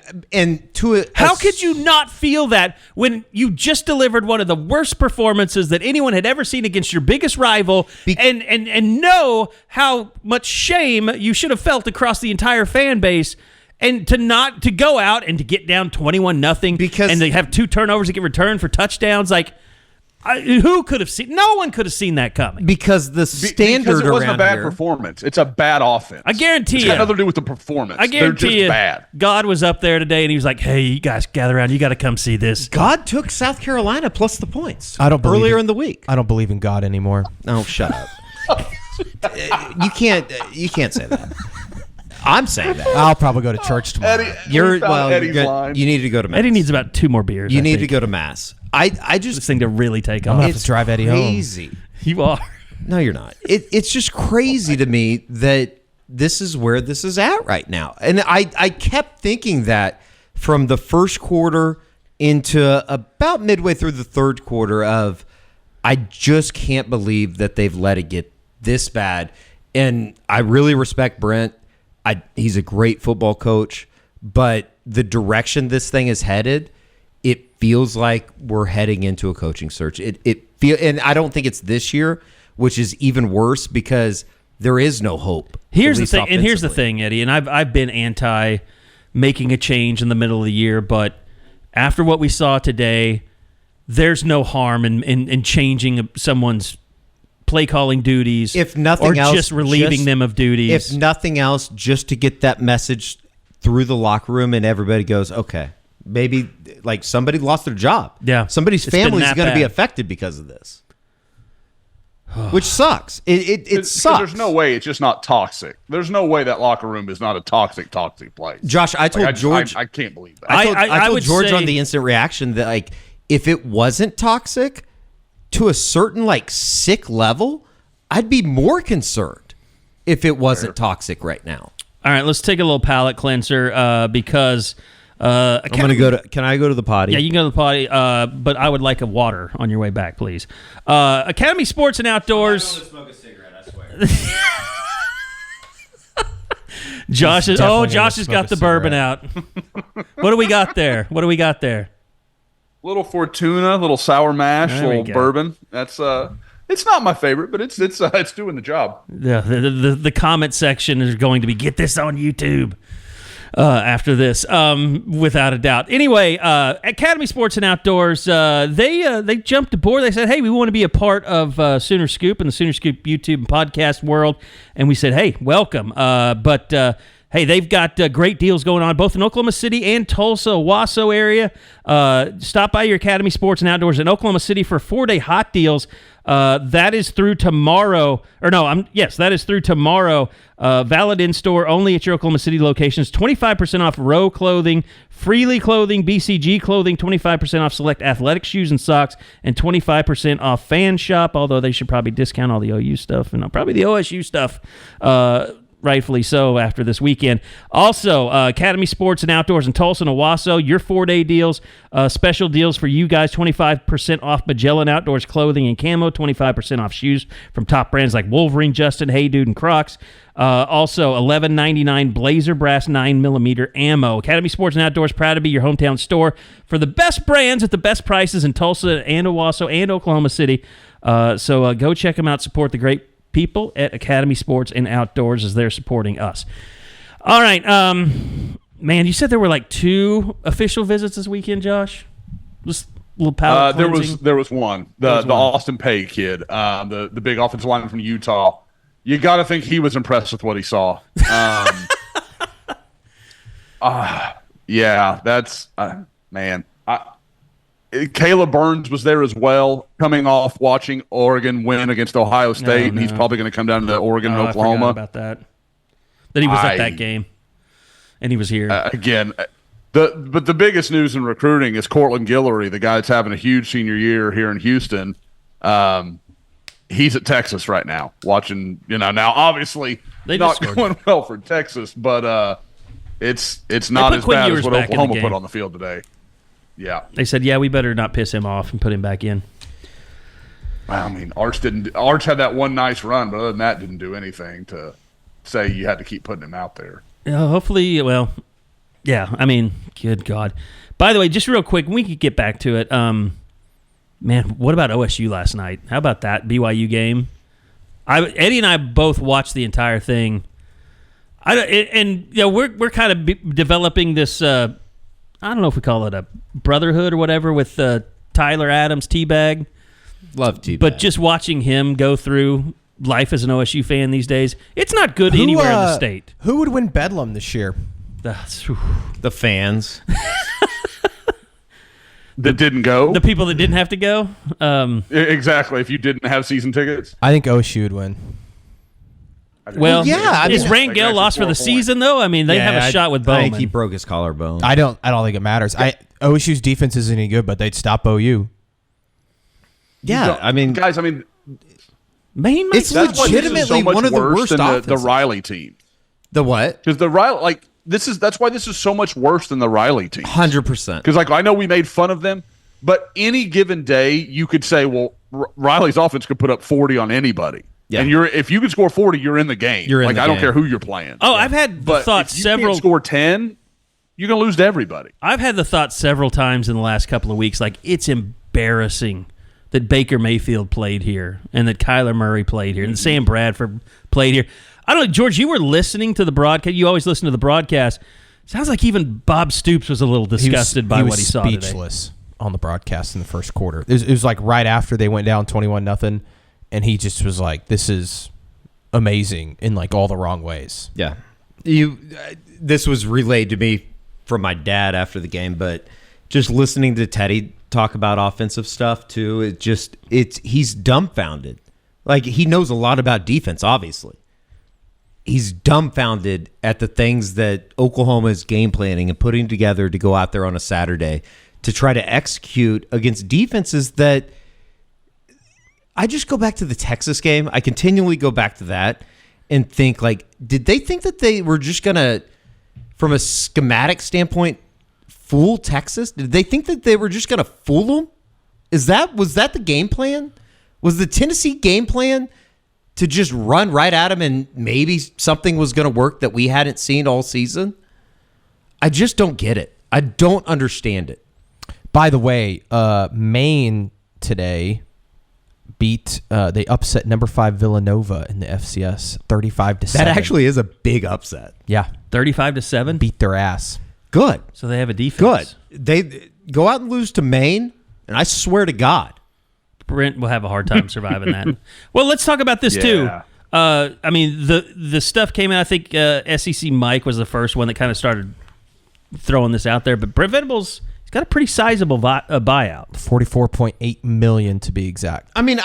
how could you not feel that when you just delivered one of the worst performances that anyone had ever seen against your biggest rival, and know how much shame you should have felt across the entire fan base, and to go out and to get down 21-0 and they have 2 turnovers that get returned for touchdowns, like. Who could have seen? No one could have seen that coming. Because the standard because it wasn't around a bad here, performance. It's a bad offense. I guarantee it's you. got nothing to do with the performance. I guarantee They're just bad. God was up there today and he was like, "Hey, you guys gather around. You got to come see this." God took South Carolina plus the points. I don't believe earlier in the week. I don't believe in God anymore. Oh, shut up. You can't say that. I'm saying that. I'll probably go to church tomorrow. You need to go to mass. Eddie needs about 2 more beers. You need to go to mass. I just this thing to really take I'm off. gonna have to drive Eddie crazy. home. You are. No, you're not. It's just crazy to me that this is where this is at right now. And I kept thinking that from the first quarter into about midway through the third quarter of I just can't believe that they've let it get this bad. And I really respect Brent. He's a great football coach, but the direction this thing is headed, it feels like we're heading into a coaching search. And I don't think it's this year, which is even worse because there is no hope. Here's the thing, Eddie, and I've been anti making a change in the middle of the year, but after what we saw today, there's no harm in changing someone's play calling duties, if nothing else, just relieving them of duties. If nothing else, just to get that message through the locker room and everybody goes, okay, maybe like somebody lost their job. Yeah, somebody's family is going to be affected because of this, which sucks. It sucks. There's no way it's just not toxic. There's no way that locker room is not a toxic place. Josh, I told George, I can't believe that. I told George on the Instant Reaction that like if it wasn't toxic, to a certain like sick level, I'd be more concerned if it wasn't toxic right now. All right, let's take a little palate cleanser because I'm going to go to. Can I go to the potty? Yeah, you can go to the potty, but I would like a water on your way back, please. Academy Sports and Outdoors. I'm not going to smoke a cigarette, I swear. Josh has got the bourbon out. What do we got there? Little Fortuna, little sour mash, little bourbon. That's it's not my favorite, but it's doing the job. Yeah, the comment section is going to be get this on YouTube after this, without a doubt. Anyway, Academy Sports and Outdoors, they jumped aboard. They said, "Hey, we want to be a part of Sooner Scoop and the Sooner Scoop YouTube and podcast world," and we said, "Hey, welcome." Hey, they've got great deals going on both in Oklahoma City and Tulsa, Owasso area. Stop by your Academy Sports and Outdoors in Oklahoma City for 4-day hot deals. That is through tomorrow. That is through tomorrow. Valid in-store only at your Oklahoma City locations. 25% off Row clothing, Freely clothing, BCG clothing, 25% off select athletic shoes and socks, and 25% off Fan Shop, although they should probably discount all the OU stuff and probably the OSU stuff. Rightfully so after this weekend. Also, Academy Sports and Outdoors in Tulsa and Owasso, your 4-day deals, special deals for you guys, 25% off Magellan Outdoors clothing and camo, 25% off shoes from top brands like Wolverine, Justin, Hey Dude, and Crocs. Also, $11.99 Blazer Brass 9mm ammo. Academy Sports and Outdoors, proud to be your hometown store for the best brands at the best prices in Tulsa and Owasso and Oklahoma City. So go check them out, support the great people at Academy Sports and Outdoors as they're supporting us. All right, man, you said there were like 2 official visits this weekend, Josh? Just a little palate cleansing. There was one. The Austin Pay kid, the big offensive lineman from Utah. You got to think he was impressed with what he saw. Yeah, that's man. Caleb Burns was there as well, coming off watching Oregon win against Ohio State, and he's probably going to come down to Oregon and Oklahoma. I forgot about that. That he was at that game, and he was here again. But the biggest news in recruiting is Cortland Guillory, the guy that's having a huge senior year here in Houston. He's at Texas right now, watching. Now obviously not going well for Texas, but it's not as bad as what Oklahoma put on the field today. Yeah, they said, we better not piss him off and put him back in. I mean, Arch had that one nice run, but other than that, didn't do anything to say you had to keep putting him out there. Hopefully, I mean, good God. By the way, just real quick, we could get back to it. Man, what about OSU last night? How about that BYU game? Eddie and I both watched the entire thing. We're kind of developing this. I don't know if we call it a brotherhood or whatever with Tyler Adams, Teabag. Love Teabag. But just watching him go through life as an OSU fan these days, it's not good anywhere in the state. Who would win Bedlam this year? The fans. That didn't go? The people that didn't have to go? Exactly. If you didn't have season tickets? I think OSU would win. Well, is Rangel lost for the season though? I mean, they have a shot with Bowman. I think he broke his collarbone. I don't think it matters. OSU's defense isn't any good, but they'd stop OU. Yeah, guys. It's legitimately one of the worst offenses. The Riley team. The what? Because the Riley, that's why this is so much worse than the Riley team. 100%. Because I know we made fun of them, but any given day you could say, well, Riley's offense could put up 40 on anybody. Yeah. And if you can score 40, you're in the game. I don't care who you're playing. Oh, I've had the thought several. If you can't score 10, you're going to lose to everybody. I've had the thought several times in the last couple of weeks, it's embarrassing that Baker Mayfield played here and that Kyler Murray played here and Sam Bradford played here. I don't know, George, you were listening to the broadcast. You always listen to the broadcast. Sounds like even Bob Stoops was a little disgusted by what he saw today. He was speechless on the broadcast in the first quarter. It was like right after they went down 21-0. And he just was like, "This is amazing in all the wrong ways." Yeah, this was relayed to me from my dad after the game, but just listening to Teddy talk about offensive stuff too, he's dumbfounded. He knows a lot about defense, obviously. He's dumbfounded at the things that Oklahoma is game planning and putting together to go out there on a Saturday to try to execute against defenses that I just go back to the Texas game. I continually go back to that and think, like, did they think that they were just going to, from a schematic standpoint, fool Texas? Did they think that they were just going to fool them? Was that the game plan? Was the Tennessee game plan to just run right at them and maybe something was going to work that we hadn't seen all season? I just don't get it. I don't understand it. By the way, Maine today they upset number 5 Villanova in the FCS 35-7. That actually is a big upset. Yeah. 35-7? Beat their ass. Good. So they have a defense. Good. They go out and lose to Maine, and I swear to God, Brent will have a hard time surviving that. Well, let's talk about this too. I mean, the stuff came out. I think SEC Mike was the first one that kind of started throwing this out there. But Brent Venables, he's got a pretty sizable buyout. $44.8 million to be exact. I mean,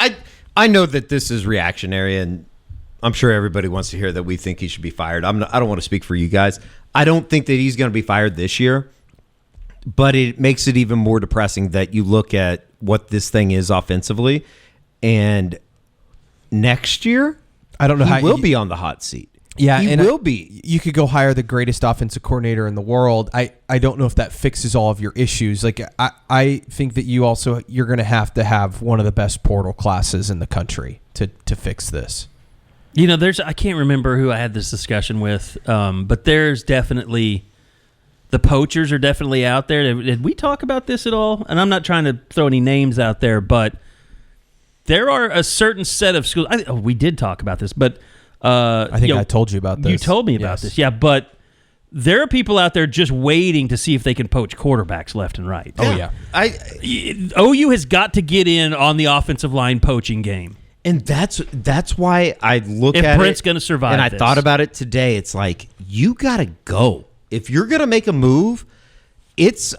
I know that this is reactionary, and I'm sure everybody wants to hear that we think he should be fired. I don't want to speak for you guys. I don't think that he's going to be fired this year, but it makes it even more depressing that you look at what this thing is offensively, and next year, I don't know how he will be on the hot seat. Yeah, he will be. You could go hire the greatest offensive coordinator in the world. I don't know if that fixes all of your issues. Like I think that you're going to have one of the best portal classes in the country to fix this. You know, I can't remember who I had this discussion with, but there's definitely the poachers are definitely out there. Did we talk about this at all? And I'm not trying to throw any names out there, but there are a certain set of schools. We did talk about this, but I think I told you about this. You told me about this, yeah. But there are people out there just waiting to see if they can poach quarterbacks left and right. Oh yeah, OU has got to get in on the offensive line poaching game. And that's why I look at it. If Brent's going to survive and I this. thought about it today. It's like, you got to go. If you're going to make a move,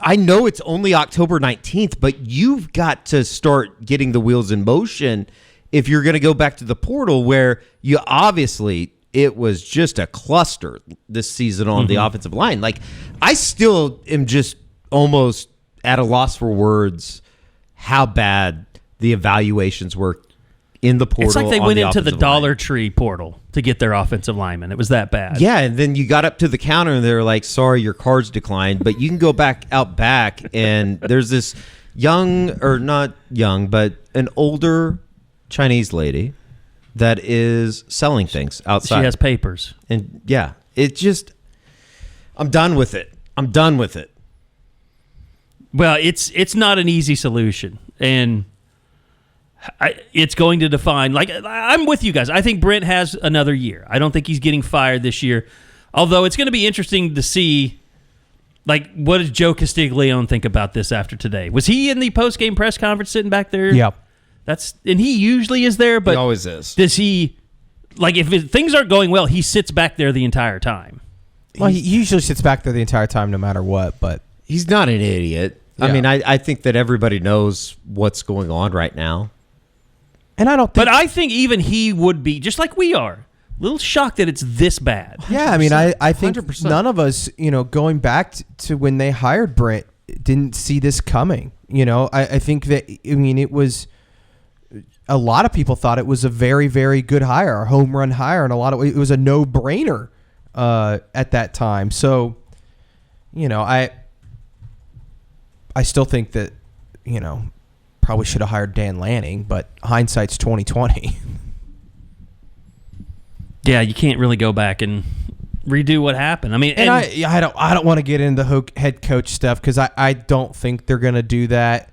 I know it's only October 19th, but you've got to start getting the wheels in motion if you're going to go back to the portal, where you obviously, it was just a cluster this season on the offensive line. Like, I still am just almost at a loss for words how bad the evaluations were in the portal. It's like they went into the Dollar line. Tree portal to get their offensive lineman. It was that bad. Yeah, and then you got up to the counter and they were like, sorry, your card's declined, but you can go back and there's this not young, but an older Chinese lady that is selling things outside. She has papers. And yeah, it just, I'm done with it. Well, it's not an easy solution. And it's going to define, like, I'm with you guys. I think Brent has another year. I don't think he's getting fired this year. Although it's going to be interesting to see, like, what does Joe Castiglione think about this after today? Was he in the post-game press conference sitting back there? Yeah. And he usually is there, but he always is. Does he, like, if things aren't going well, he sits back there the entire time? Well, he usually sits back there the entire time no matter what, but he's not an idiot. Yeah. I mean, I think that everybody knows what's going on right now. And I don't think... But I think even he would be, just like we are, a little shocked that it's this bad. Yeah, I mean, I think 100%. None of us, going back to when they hired Brent, didn't see this coming. I think that, it was... A lot of people thought it was a very, very good hire, a home run hire, and it was a no-brainer at that time. So, I still think that, probably should have hired Dan Lanning, but hindsight's 20/20. Yeah, you can't really go back and redo what happened. I mean, and I don't want to get into the head coach stuff because I don't think they're gonna do that.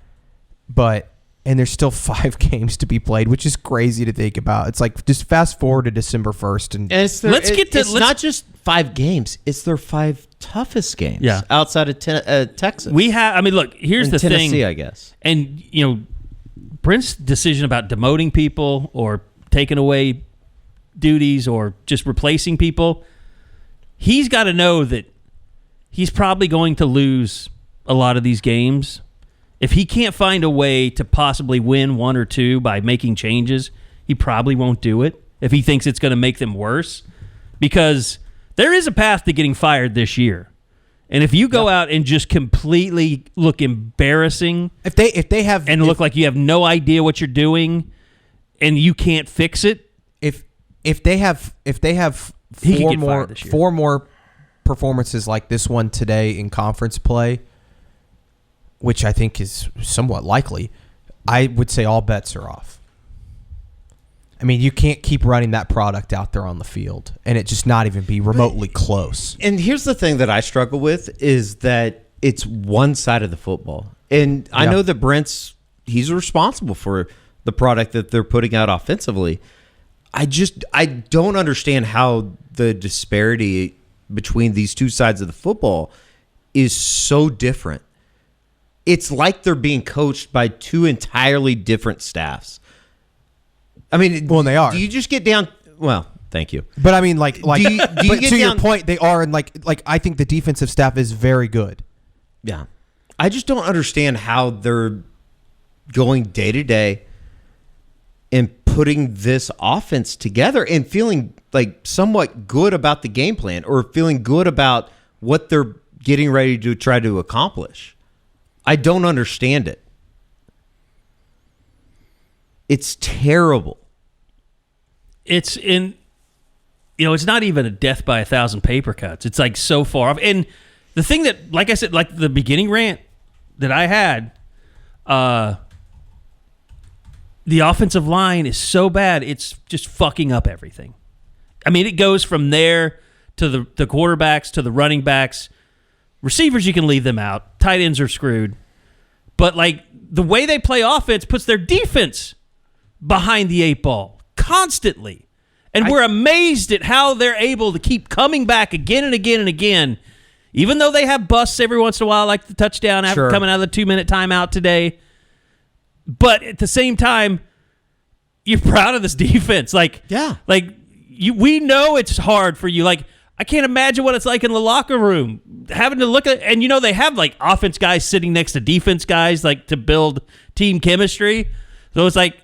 And there's still 5 games to be played, which is crazy to think about. It's like just fast forward to December 1st, and it's not just 5 games; it's their 5 toughest games. Yeah. Outside of Texas, look. Here's the Tennessee, thing, I guess, and Brent's decision about demoting people or taking away duties or just replacing people, he's got to know that he's probably going to lose a lot of these games. If he can't find a way to possibly win 1 or 2 by making changes, he probably won't do it if he thinks it's going to make them worse, because there is a path to getting fired this year. And if you go out and just completely look embarrassing, if they have and look like you have no idea what you're doing, and you can't fix it. If they have four more performances like this one today in conference play, which I think is somewhat likely, I would say all bets are off. I mean, you can't keep running that product out there on the field and it just not even be remotely close. And here's the thing that I struggle with is that it's one side of the football. And I know that he's responsible for the product that they're putting out offensively. I don't understand how the disparity between these two sides of the football is so different. It's like they're being coached by two entirely different staffs. I mean, well, they are. Do you just get down? Well, thank you. But I mean, like, do you but get to your down, point, they are, and like I think the defensive staff is very good. Yeah, I just don't understand how they're going day to day and putting this offense together and feeling like somewhat good about the game plan or feeling good about what they're getting ready to try to accomplish. I don't understand it. It's terrible. It's it's not even a death by 1,000 paper cuts. It's like so far off. And the thing that, like I said, like the beginning rant that I had, the offensive line is so bad, it's just fucking up everything. I mean, it goes from there to the quarterbacks, to the running backs. Receivers, you can leave them out. Tight ends are screwed. But, like, the way they play offense puts their defense behind the eight ball constantly. And we're amazed at how they're able to keep coming back again and again and again, even though they have busts every once in a while, like the touchdown after coming out of the 2-minute timeout today. But at the same time, you're proud of this defense. Like, we know it's hard for you. Like, I can't imagine what it's like in the locker room, having to look at, and they have like offense guys sitting next to defense guys, like to build team chemistry. So it's like,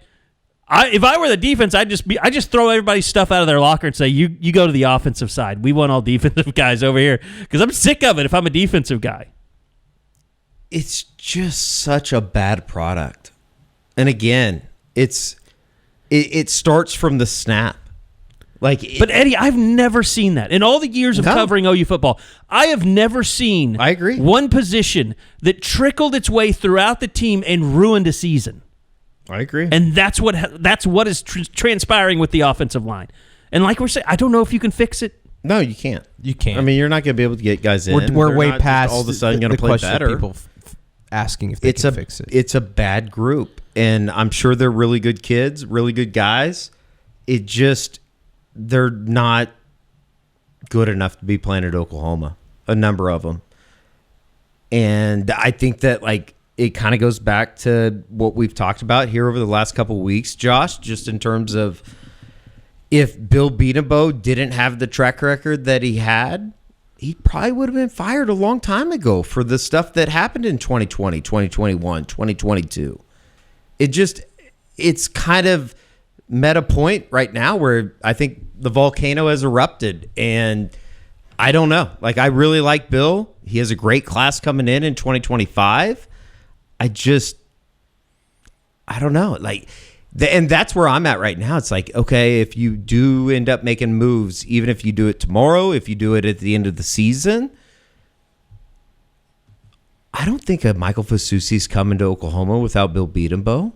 if I were the defense, I just throw everybody's stuff out of their locker and say, you go to the offensive side. We want all defensive guys over here because I'm sick of it if I'm a defensive guy. It's just such a bad product. And again, it starts from the snap. But Eddie, I've never seen that. In all the years of covering OU football, I have never seen one position that trickled its way throughout the team and ruined a season. I agree. And that's what is transpiring with the offensive line. And like we're saying, I don't know if you can fix it. No, you can't. You can't. I mean, you're not going to be able to get guys in. We're way past all of a sudden going to play better. People asking if they can fix it. It's a bad group, and I'm sure they're really good kids, really good guys. They're not good enough to be playing at Oklahoma, a number of them. And I think that, like, it kind of goes back to what we've talked about here over the last couple of weeks, Josh, just in terms of if Bill Bedenbaugh didn't have the track record that he had, he probably would have been fired a long time ago for the stuff that happened in 2020, 2021, 2022. It's kind of met a point right now where I think the volcano has erupted, and I don't know. Like, I really like Bill. He has a great class coming in 2025. I don't know. Like, and that's where I'm at right now. It's like, okay, if you do end up making moves, even if you do it tomorrow, if you do it at the end of the season, I don't think a Michael Fasusi's coming to Oklahoma without Bill Bedenbaugh.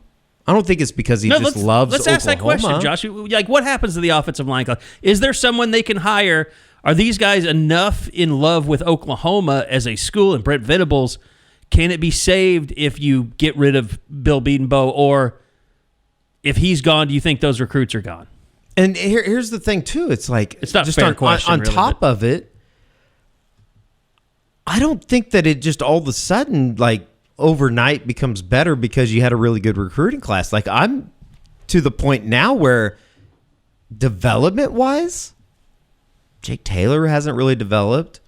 I don't think it's because he just loves Oklahoma. Let's ask that question, Josh. Like, what happens to the offensive line? Is there someone they can hire? Are these guys enough in love with Oklahoma as a school and Brent Venables? Can it be saved if you get rid of Bill Bedenbaugh, or if he's gone, do you think those recruits are gone? And here's the thing too. It's like, it's not just a fair question. On top of it, I don't think that it just all of a sudden, like, overnight becomes better because you had a really good recruiting class. Like, I'm to the point now where development wise, Jake Taylor hasn't really developed.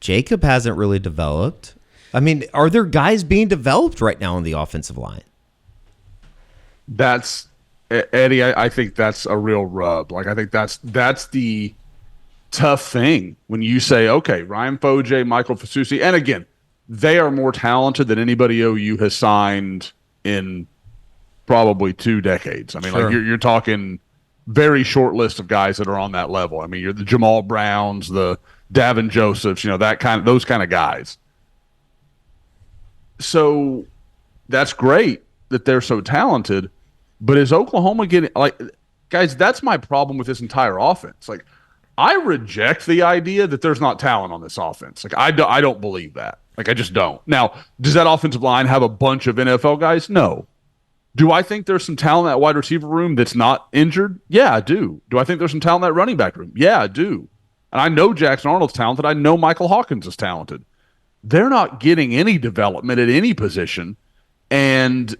Jacob hasn't really developed. I mean, are there guys being developed right now on the offensive line? That's Eddie. I think that's a real rub. Like, I think that's the tough thing when you say, okay, Ryan Foje, Michael Fasusi, and again, they are more talented than anybody OU has signed in probably 2 decades. I mean, Sure. like you're talking very short list of guys that are on that level. I mean, you're the Jamal Browns, the Davin Josephs, those kind of guys. So that's great that they're so talented, but is Oklahoma getting guys? That's my problem with this entire offense. Like, I reject the idea that there's not talent on this offense. Like, I don't believe that. Like, I just don't. Now, does that offensive line have a bunch of NFL guys? No. Do I think there's some talent in that wide receiver room that's not injured? Yeah, I do. Do I think there's some talent in that running back room? Yeah, I do. And I know Jackson Arnold's talented. I know Michael Hawkins is talented. They're not getting any development at any position. And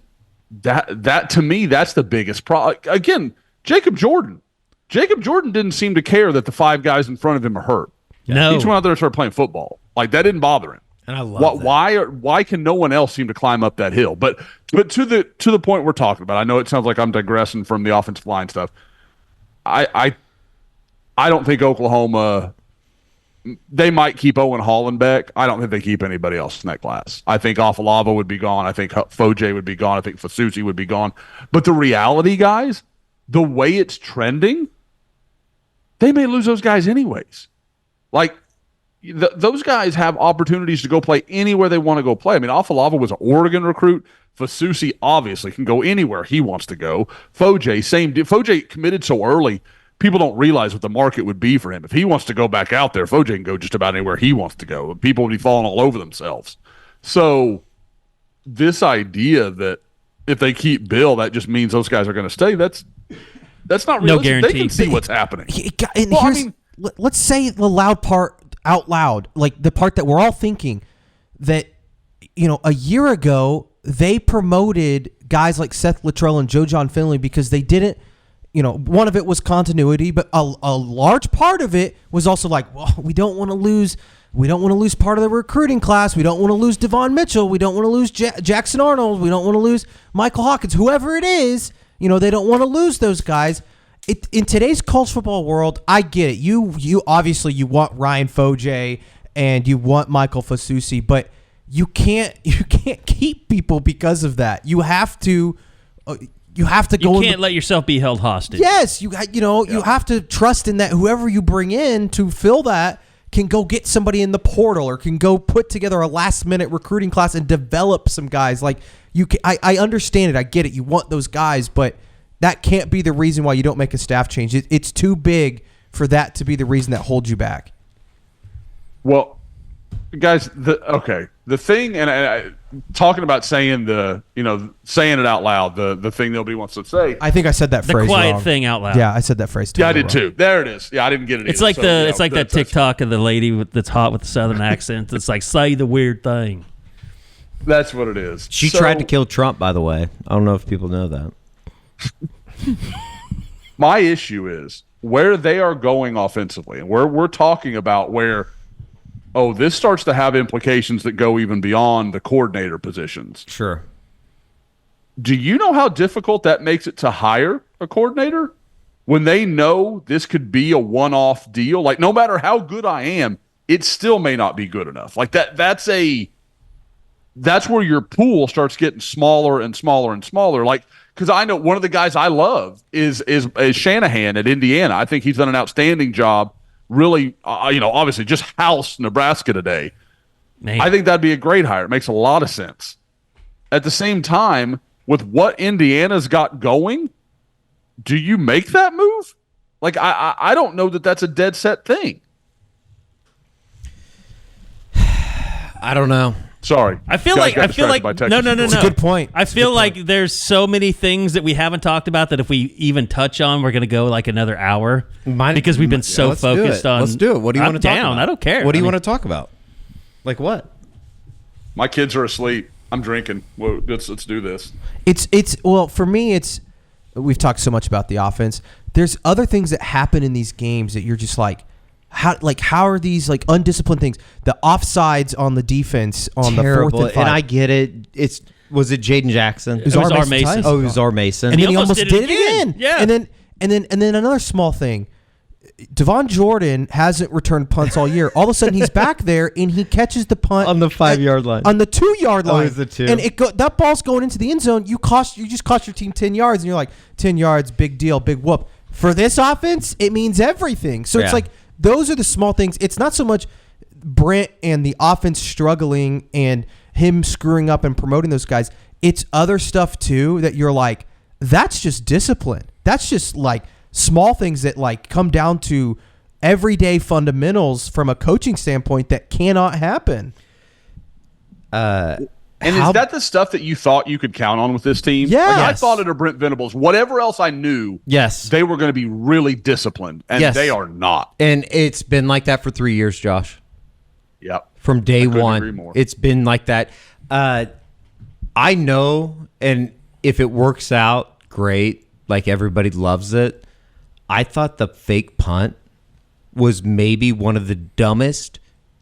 that to me, that's the biggest problem. Again, Jacob Jordan didn't seem to care that the 5 guys in front of him are hurt. No. He just went out there and started playing football. Like, that didn't bother him. And I love that. Why can no one else seem to climb up that hill? But to the point we're talking about, I know it sounds like I'm digressing from the offensive line stuff. I don't think Oklahoma. They might keep Owen Hollenbeck. I don't think they keep anybody else in that class. I think Afalava would be gone. I think Foje would be gone. I think Fasusi would be gone. But the reality, guys, the way it's trending, they may lose those guys anyways. Like, those guys have opportunities to go play anywhere they want to go play. I mean, Afalava was an Oregon recruit. Fasusi obviously can go anywhere he wants to go. Foje, same. Foje committed so early, people don't realize what the market would be for him. If he wants to go back out there, Foje can go just about anywhere he wants to go. People would be falling all over themselves. So this idea that if they keep Bill, that just means those guys are going to stay, that's not realistic. No guarantee. They can see what's happening. And let's say the loud part out loud, like the part that we're all thinking that, a year ago they promoted guys like Seth Luttrell and Joe John Finley because they didn't, one of it was continuity, but a large part of it was also like, well, we don't want to lose part of the recruiting class. We don't want to lose Devon Mitchell. We don't want to lose Jackson Arnold. We don't want to lose Michael Hawkins, whoever it is. They don't want to lose those guys. In today's college football world, I get it. You obviously you want Ryan Foje and you want Michael Fasusi, but you can't keep people because of that. You have to go. You can't let yourself be held hostage. Yes, you have to trust in that whoever you bring in to fill that can go get somebody in the portal or can go put together a last minute recruiting class and develop some guys. Like I understand it. I get it. You want those guys, but that can't be the reason why you don't make a staff change. It's too big for that to be the reason that holds you back. Well, guys, the thing, and talking about saying saying it out loud, the thing nobody wants to say. I think I said that phrase The quiet wrong. thing out loud. Yeah, I said that phrase too. Yeah, I did too. There it is. Yeah, I didn't get it. It's either. like that TikTok of the lady that's hot with the southern accent. It's like, say the weird thing. That's what it is. She tried to kill Trump, by the way. I don't know if people know that. My issue is where they are going offensively, and where we're talking about where, this starts to have implications that go even beyond the coordinator positions. Sure. Do you know how difficult that makes it to hire a coordinator when they know this could be a one-off deal? Like, no matter how good I am, it still may not be good enough. Like that's where your pool starts getting smaller and smaller and smaller. Like, because I know one of the guys I love is Shanahan at Indiana. I think he's done an outstanding job. Really, obviously just house Nebraska today. Man. I think that'd be a great hire. It makes a lot of sense. At the same time, with what Indiana's got going, do you make that move? Like, I don't know that that's a dead set thing. I don't know. Sorry. I feel like no. It's a good point. I feel like there's so many things that we haven't talked about that if we even touch on, we're going to go like another hour because we've been so focused on. Let's do it. What do you want to talk about? I don't care. What do you want to talk about? Like what? My kids are asleep. I'm drinking. Well, let's do this. Well, for me, we've talked so much about the offense. There's other things that happen in these games that you're just like, how are these like undisciplined things? The offsides on the defense on Terrible. the 4th and 5. And I get it. Was it Jaden Jackson? It was R. Mason. Oh, it was R. Mason. And then he almost did it again. Yeah. And then another small thing. Devon Jordan hasn't returned punts all year. All of a sudden, he's back there and he catches the punt on the 5-yard line, on the 2-yard line. Oh, is it 2? And that ball's going into the end zone. You just cost your team 10 yards, and you're like, 10 yards, big deal, big whoop. For this offense, it means everything. So it's like those are the small things. It's not so much Brent and the offense struggling and him screwing up and promoting those guys. It's other stuff too that you're like, that's just discipline. That's just like small things that like come down to everyday fundamentals from a coaching standpoint that cannot happen. And is that the stuff that you thought you could count on with this team? Yeah. Like, I thought under Brent Venables, whatever else I knew, they were going to be really disciplined, and they are not. And it's been like that for 3 years, Josh. Yep. From day agree one, more. it's been like that. I know, and if it works out, great. Like everybody loves it. I thought the fake punt was maybe one of the dumbest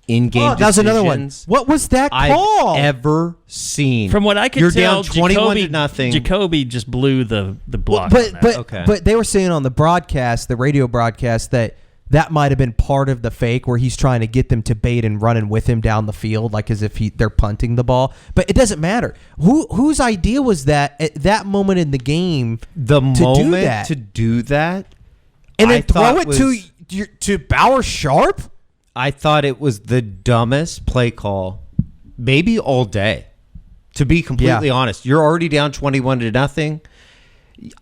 in-game decisions. That was another one. What was that call? I've ever seen. From what I could You're tell, down 21-0. Jacoby just blew the block. But they were saying on the broadcast, the radio broadcast, that might have been part of the fake where he's trying to get them to bait and running with him down the field, like as if they're punting the ball. But it doesn't matter. Whose idea was that at that moment in the game? To do that, and then throw it to Bauer Sharp. I thought it was the dumbest play call, maybe all day. To be completely honest, you're already down 21-0.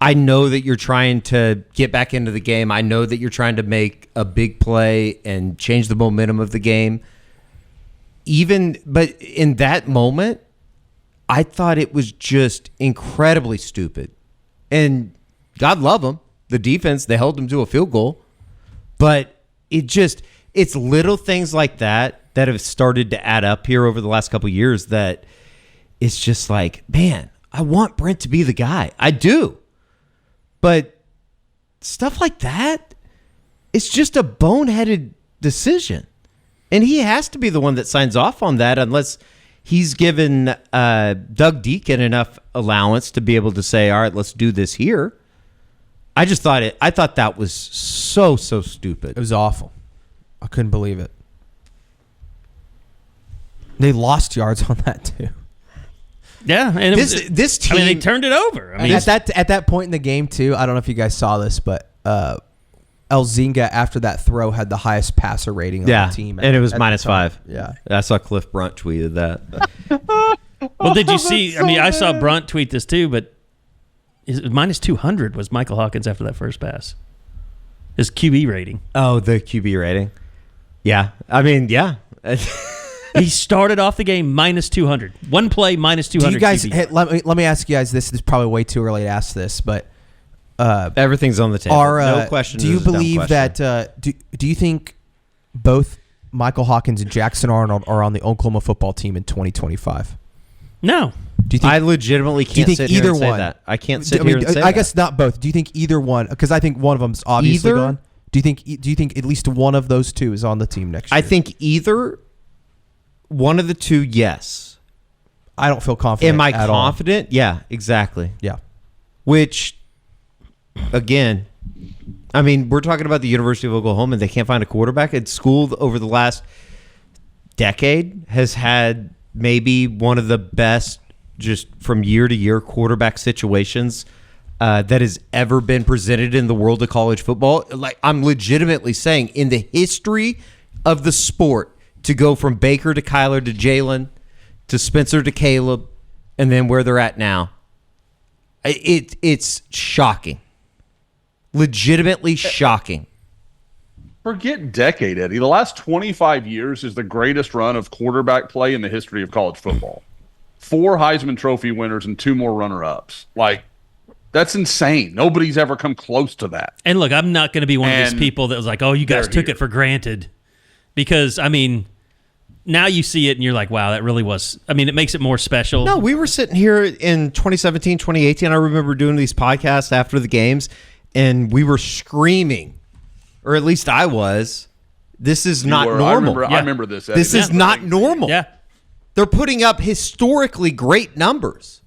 I know that you're trying to get back into the game. I know that you're trying to make a big play and change the momentum of the game. But in that moment, I thought it was just incredibly stupid. And God love them. The defense, they held them to a field goal. But it's little things like that have started to add up here over the last couple of years that it's just like, man, I want Brent to be the guy. I do. But stuff like that, it's just a boneheaded decision. And he has to be the one that signs off on that unless he's given Doug Deacon enough allowance to be able to say, all right, let's do this here. I thought that was so stupid. It was awful. I couldn't believe it. They lost yards on that too. Yeah, and this team. I mean, they turned it over. I mean, at that point in the game too. I don't know if you guys saw this, but Elzinga after that throw had the highest passer rating on the team, and it was -5. Yeah, I saw Cliff Brunt tweeted that. Well, did you see? I mean, I saw Brunt tweet this too, but -200 was Michael Hawkins after that first pass. His QB rating. Oh, the QB rating. Yeah, I mean, yeah. He started off the game -200. One play -200. Do you guys? Hey, let me ask you guys this. This is probably way too early to ask this, but everything's on the table. No question. Do you believe that? Do you think both Michael Hawkins and Jackson Arnold are on the Oklahoma football team in 2025? No. Do you think? I legitimately can't sit here and say that. I can't sit here and say that. I guess not both. Do you think either one? Because I think one of them's obviously gone. Do you think at least one of those two is on the team next year? I think either one of the two. Yes. I don't feel confident. Am I confident? Yeah, exactly. Yeah. Which, again, I mean, we're talking about the University of Oklahoma. They can't find a quarterback. At school over the last decade has had maybe one of the best, just from year to year, quarterback situations that has ever been presented in the world of college football. Like, I'm legitimately saying, in the history of the sport, to go from Baker to Kyler to Jalen to Spencer to Caleb, and then where they're at now, it's shocking. Legitimately shocking. Forget decade, Eddie. The last 25 years is the greatest run of quarterback play in the history of college football. 4 Heisman Trophy winners and 2 more runner-ups. Like, that's insane. Nobody's ever come close to that. And look, I'm not going to be one of these people that was like, oh, you guys took it for granted. Because, I mean, now you see it and you're like, wow, that really was. I mean, it makes it more special. No, we were sitting here in 2017, 2018. I remember doing these podcasts after the games, and we were screaming, or at least I was, this is not normal. I remember this. Eddie. This is not normal. Yeah. They're putting up historically great numbers.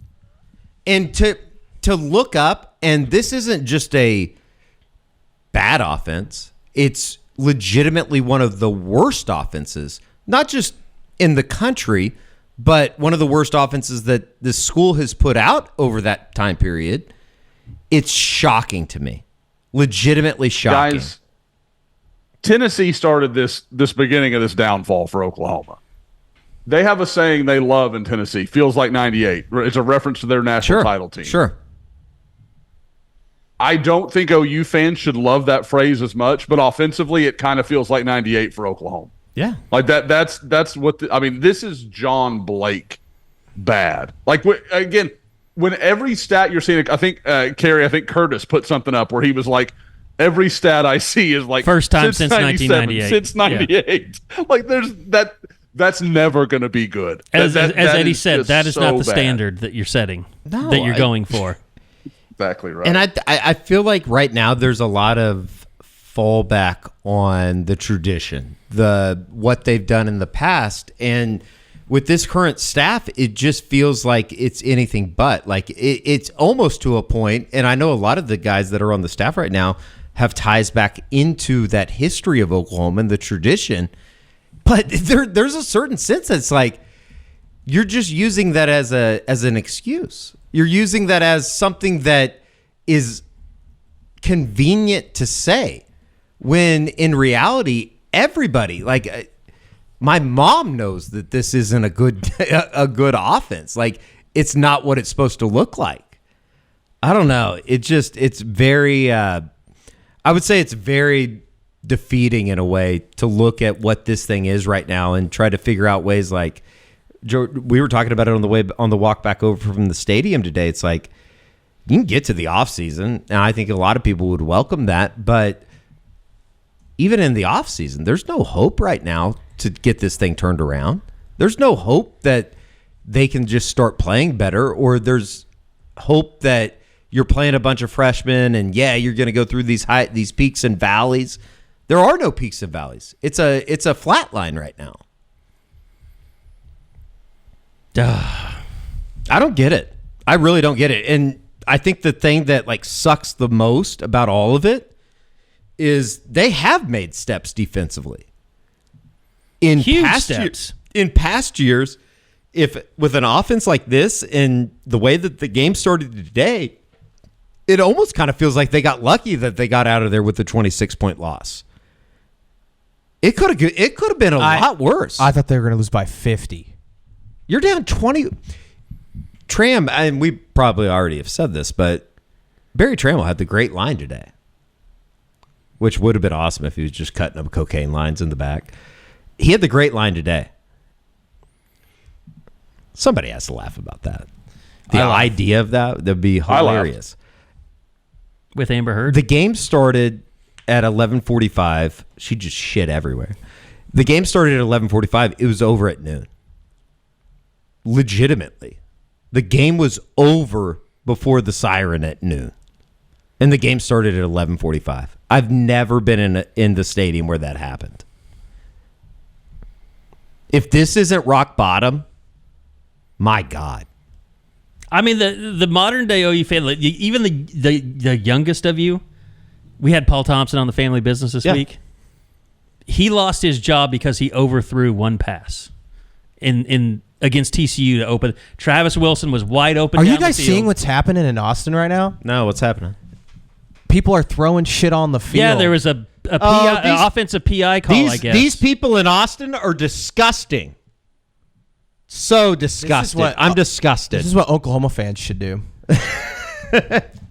And to look up, and this isn't just a bad offense. It's legitimately one of the worst offenses, not just in the country, but one of the worst offenses that the school has put out over that time period. It's shocking to me. Legitimately shocking. Guys, Tennessee started this beginning of this downfall for Oklahoma. They have a saying they love in Tennessee, feels like 98. It's a reference to their national title team. Sure. I don't think OU fans should love that phrase as much, but offensively, it kind of feels like 98 for Oklahoma. Yeah. Like that's what this is John Blake bad. Like, again, when every stat you're seeing, I think, Kerry, I think Curtis put something up where he was like, every stat I see is like first time since 1998. Since 98. Yeah. Like, there's that. That's never going to be good. As Eddie is said, that is so not the bad. standard that you're setting, that you're going for. Exactly right. And I feel like right now there's a lot of fallback on the tradition, what they've done in the past. And with this current staff, it just feels like it's anything but. Like it's almost to a point, and I know a lot of the guys that are on the staff right now have ties back into that history of Oklahoma and the tradition. But there's a certain sense that's like you're just using that as an excuse. You're using that as something that is convenient to say, when in reality, everybody, like my mom knows that this isn't a good offense. Like, it's not what it's supposed to look like. I don't know. It's very. I would say it's very defeating in a way to look at what this thing is right now and try to figure out ways like we were talking about it on the walk back over from the stadium today. It's like you can get to the off season, and I think a lot of people would welcome that, but even in the off season, there's no hope right now to get this thing turned around. There's no hope that they can just start playing better, or there's hope that you're playing a bunch of freshmen and you're going to go through these peaks and valleys. There are no peaks and valleys. It's a flat line right now. I don't get it. I really don't get it. And I think the thing that like sucks the most about all of it is they have made steps defensively. In Huge past steps. In past years, if with an offense like this and the way that the game started today, it almost kind of feels like they got lucky that they got out of there with the 26-point loss. It could have been a lot worse. I thought they were going to lose by 50. You're down 20. Tram, and we probably already have said this, but Barry Trammell had the great line today, which would have been awesome if he was just cutting up cocaine lines in the back. He had the great line today. Somebody has to laugh about that. The idea of that'd be hilarious. With Amber Heard? The game started at 11:45. She just shit everywhere. The game started at 11:45. It was over at noon. Legitimately. The game was over before the siren at noon. And the game started at 11:45. I've never been in the stadium where that happened. If this isn't rock bottom, my God. I mean, the modern day OU fan, even the youngest of you, we had Paul Thompson on the Family Business this week. He lost his job because he overthrew one pass in against TCU to open. Travis Wilson was wide open. Are you guys seeing what's happening in Austin right now? No, what's happening? People are throwing shit on the field. Yeah, there was an offensive PI call, I guess. These people in Austin are disgusting. So disgusted. I'm disgusted. This is what Oklahoma fans should do.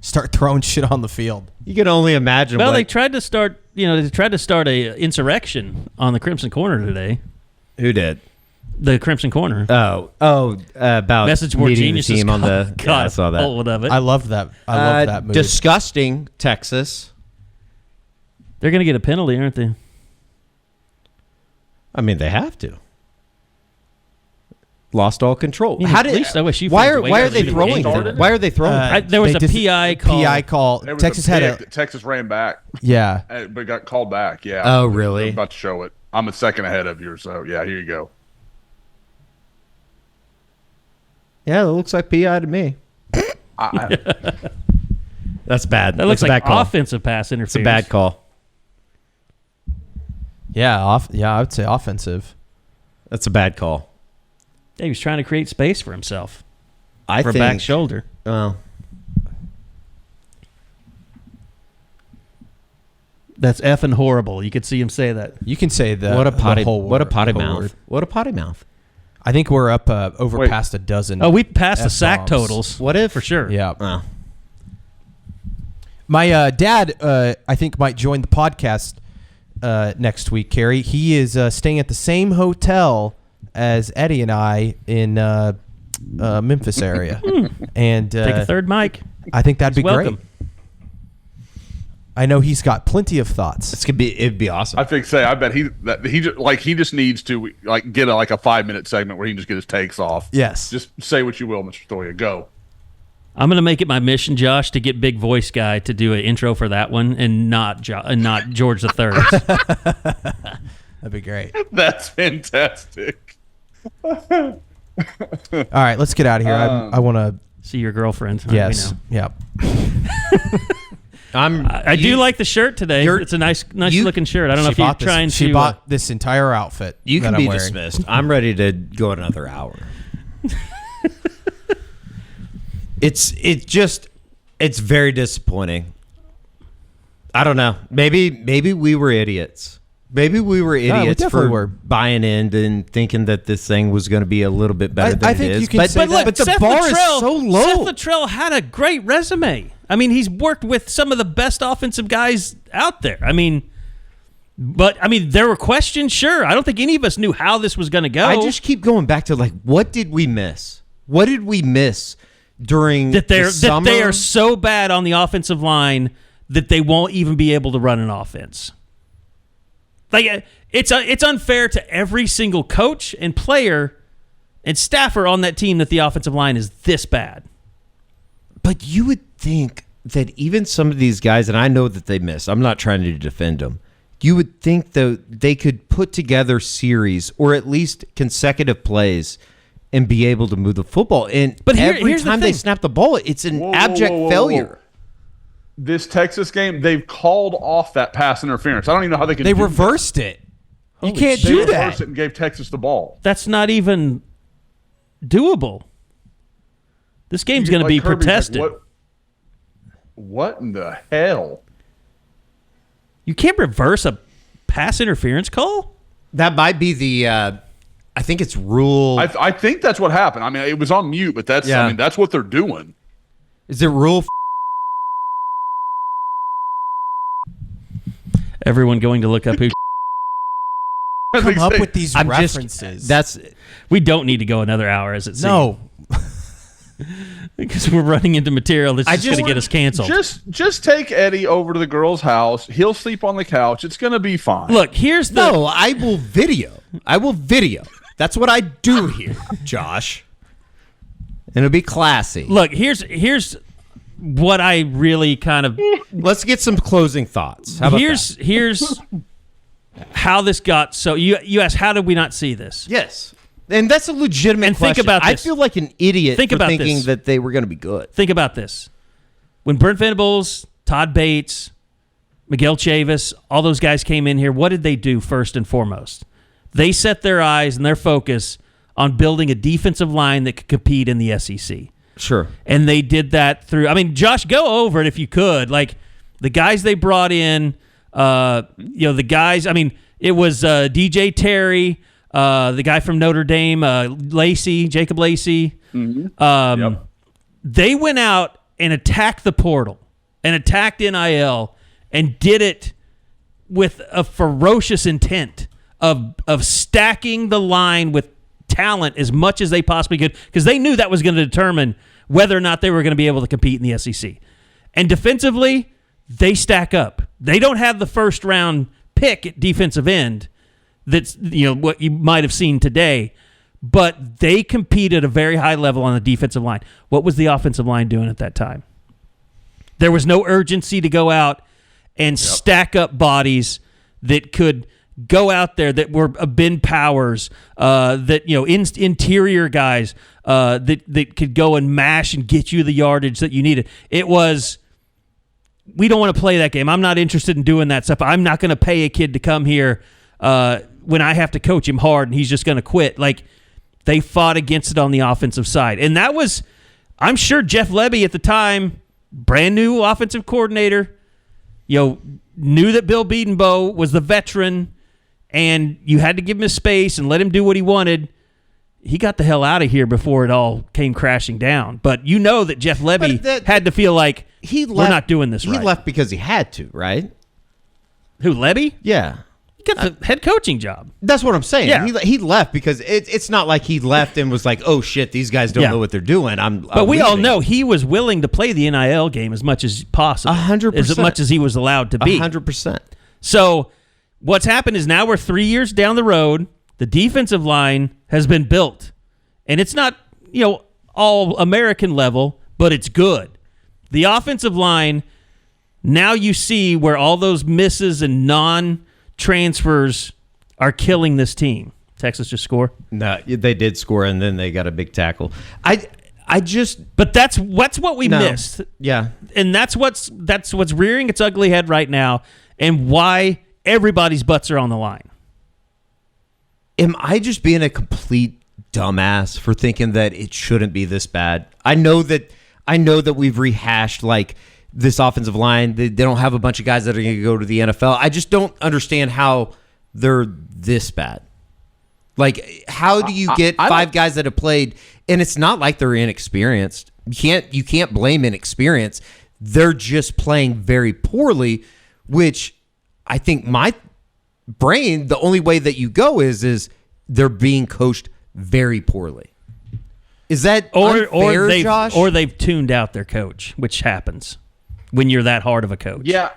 Start throwing shit on the field. You can only imagine. Well, they tried to start. They tried to start a insurrection on the Crimson Corner today. Who did? The Crimson Corner. About Message Board meeting Geniuses. the team on the. God, I saw that. Hold of it. I loved that. I loved that move. Disgusting, Texas. They're going to get a penalty, aren't they? I mean, they have to. Lost all control. Yeah, at least OSU why fans are they throwing? Why are they throwing? There was a PI call. PI call. Texas had Texas ran back. Yeah, but got called back. Yeah. Oh, really? I'm about to show it. I'm a second ahead of you, so yeah. Here you go. Yeah, it looks like PI to me. That's bad. That looks That's a like bad call. offensive pass interference. It's a bad call. Yeah, I would say offensive. That's a bad call. He was trying to create space for himself. I for think back shoulder. Well, that's effing horrible. You could see him say that. You can say that. what a potty mouth. Word. What a potty mouth. I think we're up over past a dozen. Oh, we passed the F-bombs. sack totals. What if? For sure. Yeah. Oh. My dad, I think, might join the podcast next week, Carrie. He is staying at the same hotel as Eddie and I in Memphis area. And take a third mic. I think that'd be welcome. great. I know he's got plenty of thoughts. It'd be awesome. I bet he just needs to get a 5-minute segment where he can just get his takes off. Yes. Just say what you will, Mr. Thoya. Go. I'm going to make it my mission, Josh, to get Big Voice Guy to do an intro for that one and not George III. That'd be great. That's fantastic. All right, let's get out of here. I want to see your girlfriend. Yes. Yeah. I do like the shirt today. It's a nice looking shirt. I don't know if you're trying to. She bought this entire outfit. You can that be I'm wearing. dismissed. I'm ready to go another hour. It's very disappointing. I don't know. Maybe we were idiots. Maybe we were idiots for buying in and thinking that this thing was going to be a little bit better than I it think is. you can say that. But the Seth bar is Luttrell- so low. Seth Luttrell had a great resume. I mean, he's worked with some of the best offensive guys out there. But there were questions, sure. I don't think any of us knew how this was going to go. I just keep going back to what did we miss? What did we miss during the summer? That they are so bad on the offensive line that they won't even be able to run an offense. It's unfair to every single coach and player and staffer on that team that the offensive line is this bad. But you would think that even some of these guys, and I know that they miss, I'm not trying to defend them. You would think though they could put together series or at least consecutive plays and be able to move the football. But every time they snap the ball, it's an abject failure. This Texas game, they've called off that pass interference. I don't even know how they could. They reversed it. You can't do that. They reversed it and gave Texas the ball. That's not even doable. This game's going to be Kirby's protested. What in the hell? You can't reverse a pass interference call? That might be the. I think it's rule. I think that's what happened. I mean, it was on mute, but that's. I mean, that's what they're doing. Is it rule? Everyone going to look up who come up with these references. We don't need to go another hour, as it seems. No. Because we're running into material that's just going to get us canceled. Just take Eddie over to the girl's house. He'll sleep on the couch. It's going to be fine. Look, here's the... No, I will video. That's what I do here, Josh. And it'll be classy. Look, here's what I really kind of... Let's get some closing thoughts. How about Here's how this got... So you asked, how did we not see this? Yes. And that's a legitimate question. Think about this. I feel like an idiot for thinking that they were going to be good. Think about this. When Brent Venables, Todd Bates, Miguel Chavis, all those guys came in here, what did they do first and foremost? They set their eyes and their focus on building a defensive line that could compete in the SEC. Sure. And they did that through... I mean, Josh, go over it if you could. Like, the guys they brought in, the guys... I mean, it was DJ Terry... the guy from Notre Dame, Jacob Lacey, they went out and attacked the portal and attacked NIL and did it with a ferocious intent of stacking the line with talent as much as they possibly could, because they knew that was going to determine whether or not they were going to be able to compete in the SEC. And defensively, they stack up. They don't have the first round pick at defensive end. That's what you might have seen today, but they compete at a very high level on the defensive line. What was the offensive line doing at that time? There was no urgency to go out and stack up bodies that could go out there, that were Ben Powers, interior guys that could go and mash and get you the yardage that you needed. It was, we don't want to play that game. I'm not interested in doing that stuff. I'm not going to pay a kid to come here when I have to coach him hard and he's just going to quit. Like, they fought against it on the offensive side. And that was, I'm sure Jeff Lebby at the time, brand new offensive coordinator, knew that Bill Bedenbaugh was the veteran and you had to give him his space and let him do what he wanted. He got the hell out of here before it all came crashing down. But you know that Jeff Lebby had to feel like we're not doing this right. He left because he had to, right? Who, Lebby? Yeah. He got the head coaching job. That's what I'm saying. Yeah. He left because it's not like he left and was like, oh, shit, these guys don't know what they're doing. But we all know he was willing to play the NIL game as much as possible. 100%. As much as he was allowed to be. 100%. So what's happened is now we're 3 years down the road. The defensive line has been built. And it's not, all American level, but it's good. The offensive line, now you see where all those misses and non-transfers are killing this team. Texas just score? No, they did score, and then they got a big tackle. But that's what we missed. Yeah. And that's what's rearing its ugly head right now, and why everybody's butts are on the line. Am I just being a complete dumbass for thinking that it shouldn't be this bad? I know that we've rehashed like this offensive line. They don't have a bunch of guys that are going to go to the NFL. I just don't understand how they're this bad. Like, how do you get five guys that have played, and it's not like they're inexperienced. You can't blame inexperience. They're just playing very poorly, which I think my brain, the only way that you go is they're being coached very poorly. Is that unfair, Josh? Or they've tuned out their coach, which happens when you're that hard of a coach. Yeah.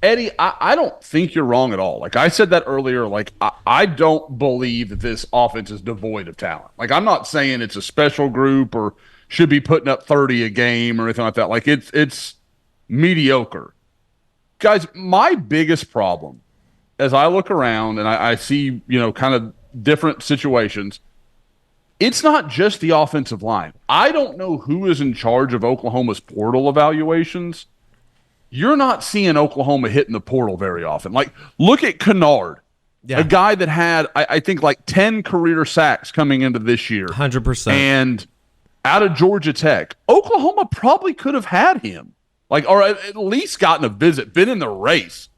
Eddie, I don't think you're wrong at all. Like I said that earlier, like I don't believe that this offense is devoid of talent. Like I'm not saying it's a special group or should be putting up 30 a game or anything like that. Like it's mediocre. Guys, my biggest problem as I look around and I see, kind of different situations, it's not just the offensive line. I don't know who is in charge of Oklahoma's portal evaluations. You're not seeing Oklahoma hitting the portal very often. Like, look at Kennard, a guy that had, I think, like 10 career sacks coming into this year. 100%. And out of Georgia Tech, Oklahoma probably could have had him. Like, or at least gotten a visit, been in the race.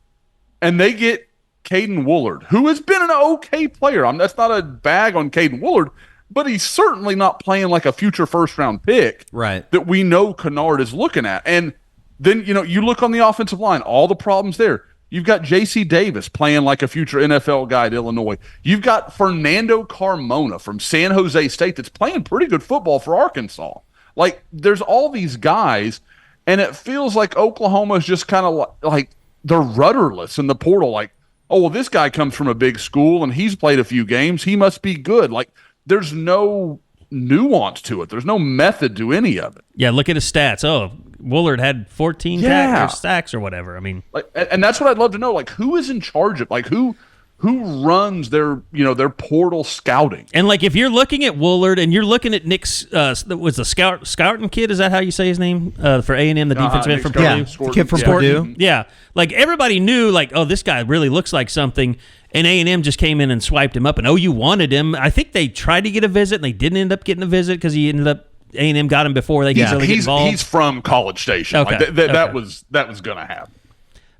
And they get Caden Woolard, who has been an okay player. That's not a bag on Caden Woolard, but he's certainly not playing like a future first-round pick that we know Kennard is looking at. And then, you look on the offensive line, all the problems there. You've got J.C. Davis playing like a future NFL guy at Illinois. You've got Fernando Carmona from San Jose State that's playing pretty good football for Arkansas. Like, there's all these guys, and it feels like Oklahoma is just kind of like they're rudderless in the portal. Like, oh, well, this guy comes from a big school, and he's played a few games. He must be good. Like, there's no nuance to it. There's no method to any of it. Yeah, look at his stats. Oh, Woolard had 14 sacks or whatever. I mean, and that's what I'd love to know. Like, who is in charge of? Like, who runs their their portal scouting? And like, if you're looking at Woolard and you're looking at Nick's was the Scouting kid? Is that how you say his name for A&M? The defensive end from Purdue. Yeah, the kid from Purdue. Yeah, like everybody knew, like, oh, this guy really looks like something. And A&M just came in and swiped him up. And OU wanted him. I think they tried to get a visit, and they didn't end up getting a visit because A&M got him before they could really get involved. He's from College Station. Okay. Like, that was going to happen.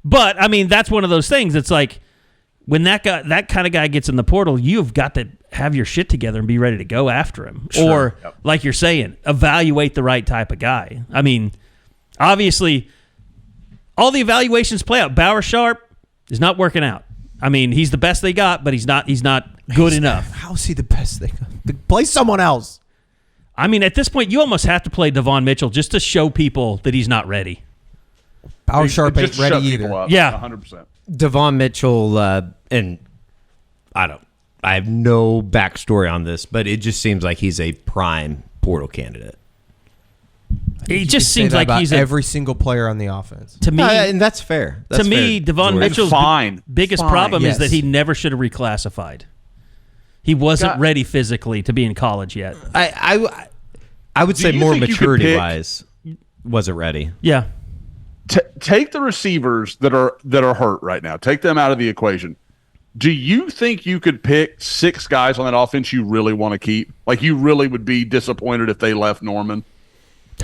But I mean, that's one of those things. It's like when that kind of guy gets in the portal, you've got to have your shit together and be ready to go after him. Sure. Or like you're saying, evaluate the right type of guy. I mean, obviously, all the evaluations play out. Bauer Sharp is not working out. I mean, he's the best they got, but he's not good enough. How is he the best they got? Play someone else. I mean, at this point, you almost have to play Devon Mitchell just to show people that he's not ready. Bauer Sharp ain't ready either. Yeah, 100%. Devon Mitchell, and I have no backstory on this, but it just seems like he's a prime portal candidate. It just seems like he's every single player on the offense. To me, and that's fair. To me, Devon Mitchell's biggest problem is that he never should have reclassified. He wasn't ready physically to be in college yet. I would say more maturity-wise, wasn't ready. Yeah. Take the receivers that are hurt right now. Take them out of the equation. Do you think you could pick 6 guys on that offense you really want to keep? Like, you really would be disappointed if they left Norman?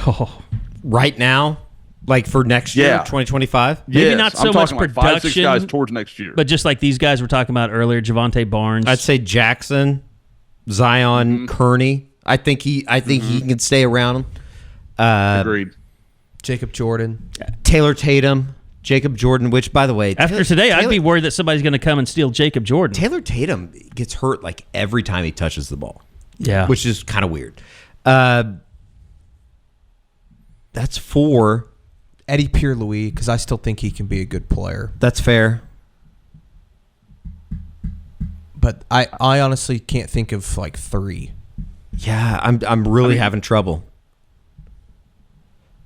Oh, right now? Like for next year, 2025? Maybe Yes, not so I'm much talking like production. 5-6 guys towards next year. But just like these guys we're talking about earlier, Javonte Barnes. I'd say Jackson, Zion, Kearney. I think he can stay around. Agreed. Jacob Jordan. Taylor Tatum, Jacob Jordan, which, by the way... After today, I'd be worried that somebody's going to come and steal Jacob Jordan. Taylor Tatum gets hurt like every time he touches the ball. Yeah. Which is kind of weird. That's 4. Eddie Pierre-Louis, because I still think he can be a good player. That's fair. But I honestly can't think of like 3. Yeah, I'm really having trouble.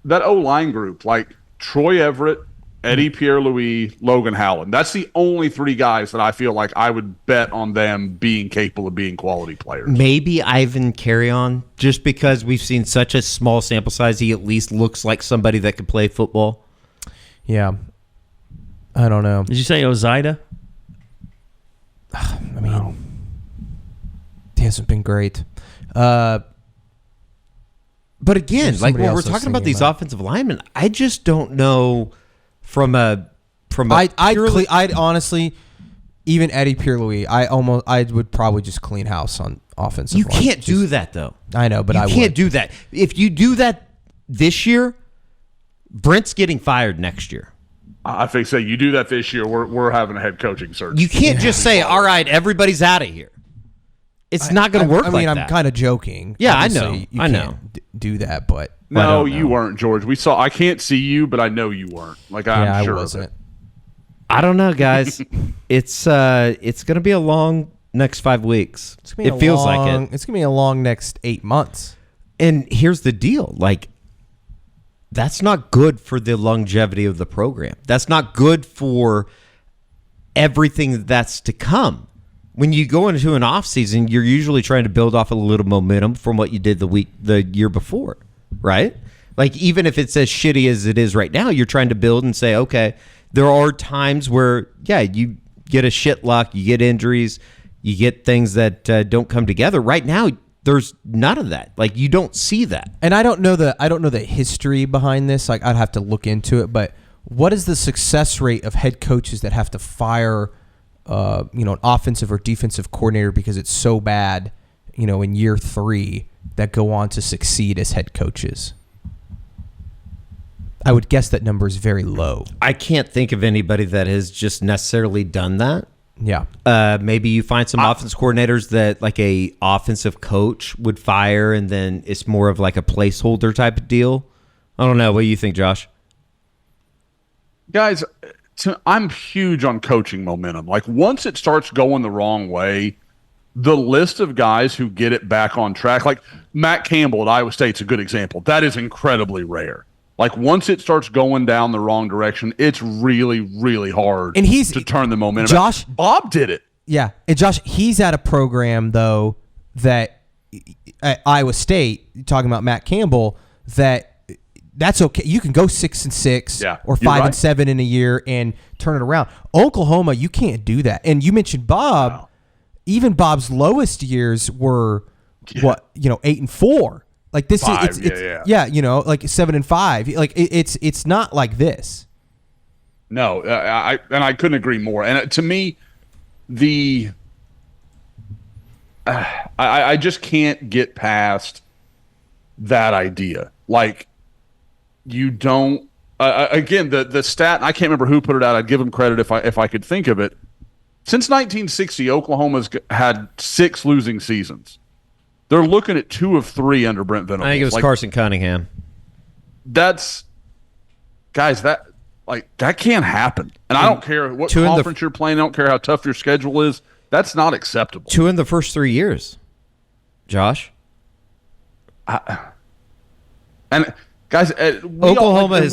That O-line group, like Troy Everett, Eddie Pierre-Louis, Logan Howland. That's the only 3 guys that I feel like I would bet on them being capable of being quality players. Maybe Ivan Carry-On, just because we've seen such a small sample size, he at least looks like somebody that could play football. Yeah. I don't know. Did you say Ozida? I mean, he hasn't been great. But again, like when we're talking about these offensive linemen, I just don't know I'd honestly, even Eddie Pierre-Louis, I would probably just clean house on offensive. You line. can't do that though. I know, but you I can't would. do that. If you do that this year, Brent's getting fired next year. I think so. You do that this year, we're having a head coaching search. You can't just say, "All right, everybody's out of here." It's not going to work. I mean, like I'm that. kind of joking. Yeah, Obviously, I know. Do that, but no, you weren't, George. We saw. I can't see you, but I know you weren't. Like I'm sure I wasn't. I don't know, guys. It's going to be a long next 5 weeks. It feels like it. It's going to be a long next 8 months. And here's the deal: like, that's not good for the longevity of the program. That's not good for everything that's to come. When you go into an off season, you're usually trying to build off a little momentum from what you did the year before, right? Like, even if it's as shitty as it is right now, you're trying to build and say, okay, there are times where, yeah, you get a shit luck, you get injuries, you get things that don't come together. Right now, there's none of that. Like, you don't see that. And I don't know the history behind this. Like, I'd have to look into it. But what is the success rate of head coaches that have to fire, an offensive or defensive coordinator because it's so bad, in year 3, that go on to succeed as head coaches? I would guess that number is very low. I can't think of anybody that has just necessarily done that. Yeah. Maybe you find some offense coordinators that like a offensive coach would fire, and then it's more of like a placeholder type of deal. I don't know. What do you think, Josh? Guys, I'm huge on coaching momentum. Like, once it starts going the wrong way, the list of guys who get it back on track, like Matt Campbell at Iowa State's a good example. That is incredibly rare. Like, once it starts going down the wrong direction, it's really, really hard to turn the momentum. Josh, Bob did it. Yeah. And Josh, he's at a program, though, that at Iowa State, talking about Matt Campbell, that's okay. You can go 6-6 or 5-7 in a year and turn it around. Oklahoma, you can't do that. And you mentioned Bob. Wow. Even Bob's lowest years were 8-4. Like this, like 7-5. Like it's not like this. No, I couldn't agree more. And to me, I just can't get past that idea. Like, you don't. Again, the stat. I can't remember who put it out. I'd give him credit if I could think of it. Since 1960, Oklahoma's had 6 losing seasons. They're looking at 2 of 3 under Brent Venables. I think it was Carson Cunningham. That can't happen. And I don't care what conference you're playing. I don't care how tough your schedule is. That's not acceptable. 2 in the first 3 years, Josh. And guys, Oklahoma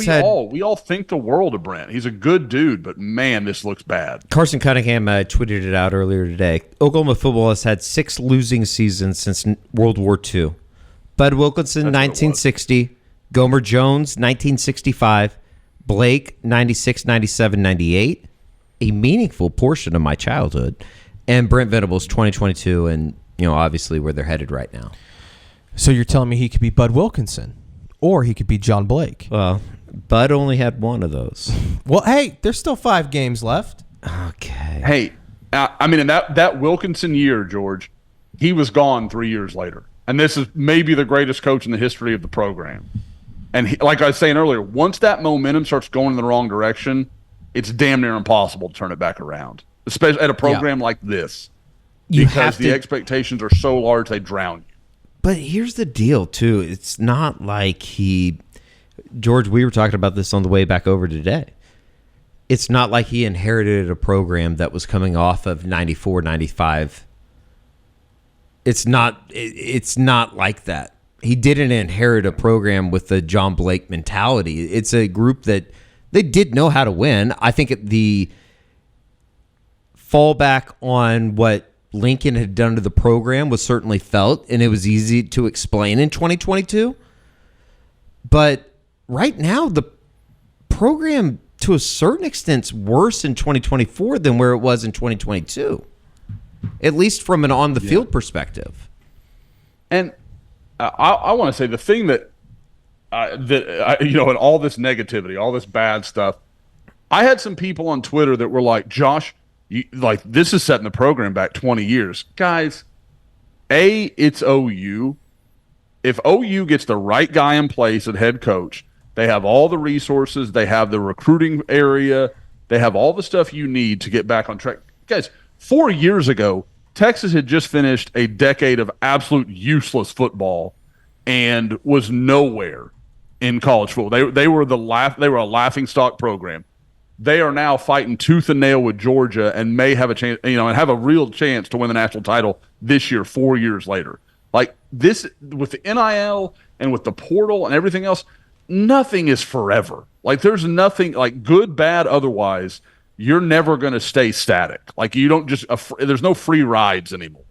we all think the world of Brent. He's a good dude, but man, this looks bad. Carson Cunningham tweeted it out earlier today. Oklahoma football has had 6 losing seasons since World War II. Bud Wilkinson, 1960. Gomer Jones, 1965. Blake, 96, 97, 98. a meaningful portion of my childhood. And Brent Venables 2022 and, obviously where they're headed right now. So you're telling me he could be Bud Wilkinson or he could be John Blake? Well, Bud only had one of those. Well, hey, there's still 5 games left. Okay. Hey, in that Wilkinson year, George, he was gone 3 years later. And this is maybe the greatest coach in the history of the program. And like I was saying earlier, once that momentum starts going in the wrong direction, it's damn near impossible to turn it back around, especially at a program like this, because the expectations are so large they drown you. But here's the deal, too. It's not like George, we were talking about this on the way back over today. It's not like he inherited a program that was coming off of 94, 95. It's not like that. He didn't inherit a program with the John Blake mentality. It's a group that they did know how to win. I think the fallback on what Lincoln had done to the program was certainly felt, and it was easy to explain in 2022. But right now, the program, to a certain extent, is worse in 2024 than where it was in 2022, at least from an on-the-field perspective. And I want to say the thing that in all this negativity, all this bad stuff, I had some people on Twitter that were like, Josh, this is setting the program back 20 years. Guys, it's OU. If OU gets the right guy in place at head coach, they have all the resources, they have the recruiting area, they have all the stuff you need to get back on track. Guys, 4 years ago, Texas had just finished a decade of absolute useless football and was nowhere in college football. They were a laughingstock program. They are now fighting tooth and nail with Georgia and may have a chance, and have a real chance to win the national title this year, 4 years later. Like this, with the NIL and with the portal and everything else, nothing is forever. Like there's nothing, like good, bad, otherwise, you're never going to stay static. Like you don't just, there's no free rides anymore.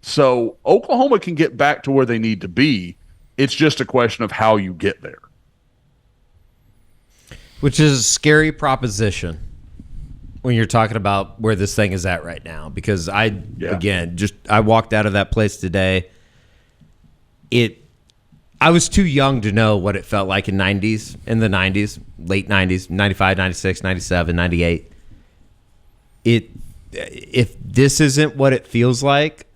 So Oklahoma can get back to where they need to be. It's just a question of how you get there. Which is a scary proposition when you're talking about where this thing is at right now. Because I walked out of that place today. I was too young to know what it felt like in the 90s, late 90s, 95, 96, 97, 98. If this isn't what it feels like,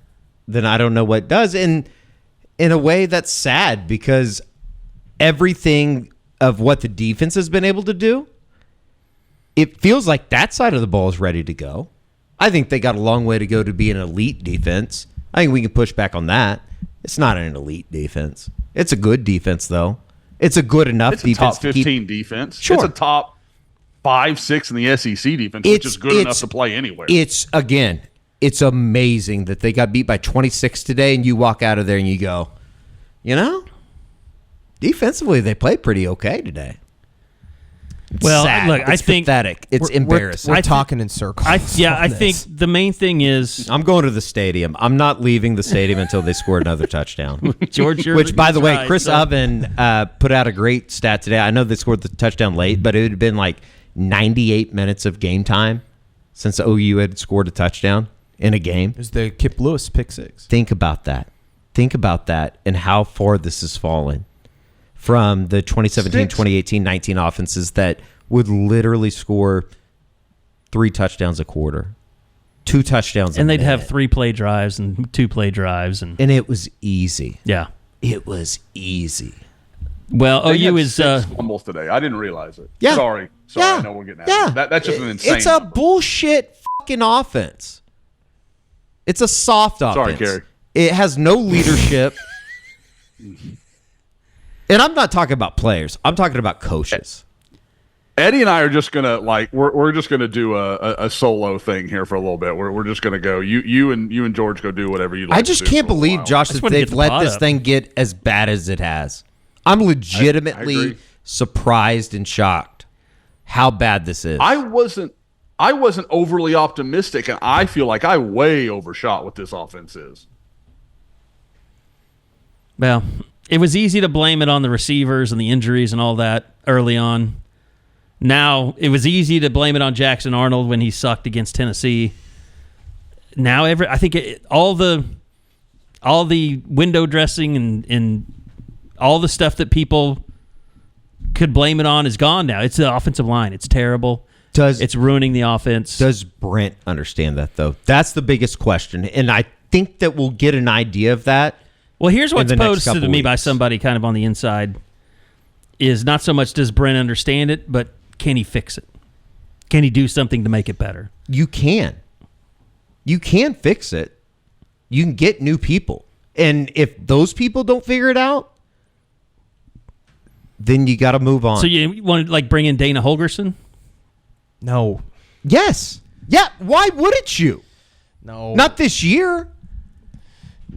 then I don't know what does. And in a way that's sad, because everything of what the defense has been able to do, it feels like that side of the ball is ready to go. I think they got a long way to go to be an elite defense. I think we can push back on that. It's not an elite defense. It's a good defense, though. It's a good enough defense. It's a top 15 defense. Sure. It's a top 5, 6 in the SEC defense, which is good enough to play anywhere. It's amazing that they got beat by 26 today, and you walk out of there and you go, defensively, they played pretty okay today. It's sad. Look, it's pathetic. It's embarrassing. We're talking in circles. I think the main thing is I'm going to the stadium. I'm not leaving the stadium until they score another touchdown. George, which, by the way, Chris Oven put out a great stat today. I know they scored the touchdown late, but it had been like 98 minutes of game time since OU had scored a touchdown in a game. It was the Kip Lewis pick six. Think about that. And how far this has fallen from the 2017, 2018, 19 offenses that would literally score 3 touchdowns a quarter, 2 touchdowns, and they'd have 3-play drives and 2-play drives, and it was easy. Yeah, it was easy. Well, they OU is fumbles today. I didn't realize it. Yeah. Sorry. Yeah. I know we're getting at it. That's just an insane. It's a bullshit fucking offense. It's a soft offense. Sorry, Kerry. It has no leadership. And I'm not talking about players. I'm talking about coaches. Eddie and I are just gonna we're just gonna do a solo thing here for a little bit. We're just gonna go. You and George go do whatever you like. I just can't believe, Josh, that they've let this thing get as bad as it has. I'm legitimately surprised and shocked how bad this is. I wasn't overly optimistic, and I feel like I way overshot what this offense is. Well, it was easy to blame it on the receivers and the injuries and all that early on. Now, it was easy to blame it on Jackson Arnold when he sucked against Tennessee. Now, I think all the window dressing and all the stuff that people could blame it on is gone now. It's the offensive line. It's terrible. It's ruining the offense. Does Brent understand that, though? That's the biggest question. And I think that we'll get an idea of that. Well, here's what's posed to me weeks. by somebody kind of on the inside is not so much does Brent understand it, but can he fix it? Can he do something to make it better? You can. You can fix it. You can get new people. And if those people don't figure it out, then you got to move on. So you want to like bring in Dana Holgorsen? No. Yes. Yeah. Why wouldn't you? No. Not this year.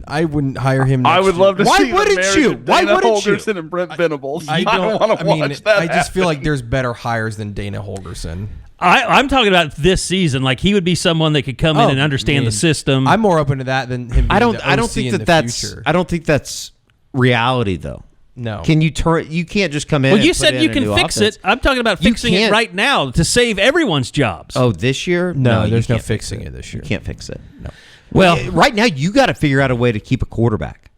I wouldn't hire him. I would love to Why see wouldn't the marriage you? of Why Dana wouldn't you? Holgorsen and Brent Venables. I don't want to watch that. I just feel like happen. there's better hires than Dana Holgorsen. I'm talking about this season. Like he would be someone that could come in and understand the system. I'm more open to that than him. Being I don't the think OC in that's. future. I don't think that's reality, though. No. Can you turn? You can't just come in. Well, and you put said in you a can new fix offense. it. I'm talking about You fixing it can't- right now to save everyone's jobs. Oh, this year? No, you there's no can't fix fixing it this year. You can't fix it. No. Well, right now you got to figure out a way to keep a quarterback.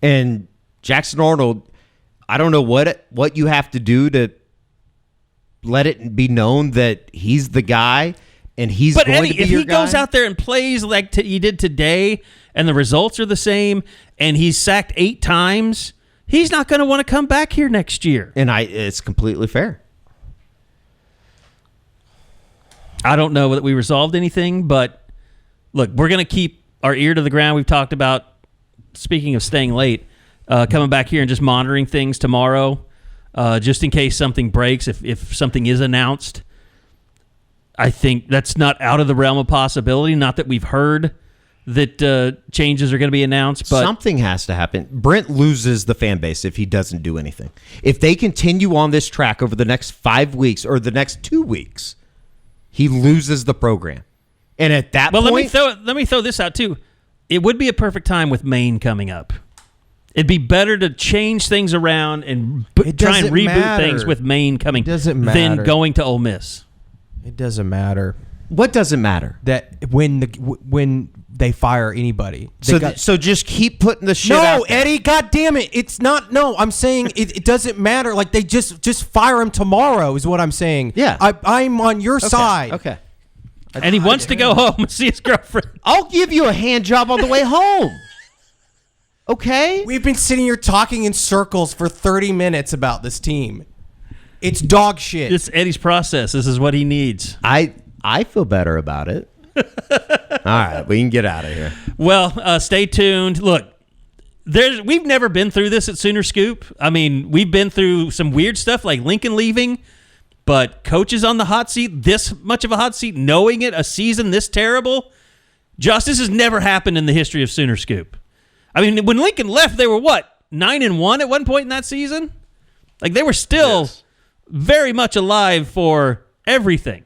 And Jackson Arnold, I don't know what you have to do to let it be known that he's the guy and he's but going Eddie, to be if your he guy. goes out there and plays like he did today, and the results are the same, and he's sacked 8 times, he's not going to want to come back here next year. And it's completely fair. I don't know that we resolved anything, but look, we're going to keep our ear to the ground. We've talked about, speaking of staying late, coming back here and just monitoring things tomorrow, just in case something breaks, if something is announced. I think that's not out of the realm of possibility. Not that we've heard that changes are going to be announced, but something has to happen. Brent loses the fan base if he doesn't do anything. If they continue on this track over the next 5 weeks or the next 2 weeks, he loses the program. And at that point, let me throw this out too. It would be a perfect time with Maine coming up. It'd be better to change things around and try and reboot things with Maine coming than going to Ole Miss. It doesn't matter. What doesn't matter? That when they fire anybody. So just keep putting the shit out No, there. Eddie, God damn it. It's not. No, I'm saying it doesn't matter. Like they just fire him tomorrow is what I'm saying. Yeah. I'm on your side. Okay. And he wants to go home and see his girlfriend. I'll give you a hand job on the way home. Okay? We've been sitting here talking in circles for 30 minutes about this team. It's dog shit. It's Eddie's process. This is what he needs. I feel better about it. All right, we can get out of here. Well, stay tuned. Look, we've never been through this at Sooner Scoop. I mean, we've been through some weird stuff like Lincoln leaving, but coaches on the hot seat, this much of a hot seat, knowing it, a season this terrible. Josh, this has never happened in the history of Sooner Scoop. I mean, when Lincoln left, they were what, 9-1 at one point in that season? Like they were still very much alive for everything.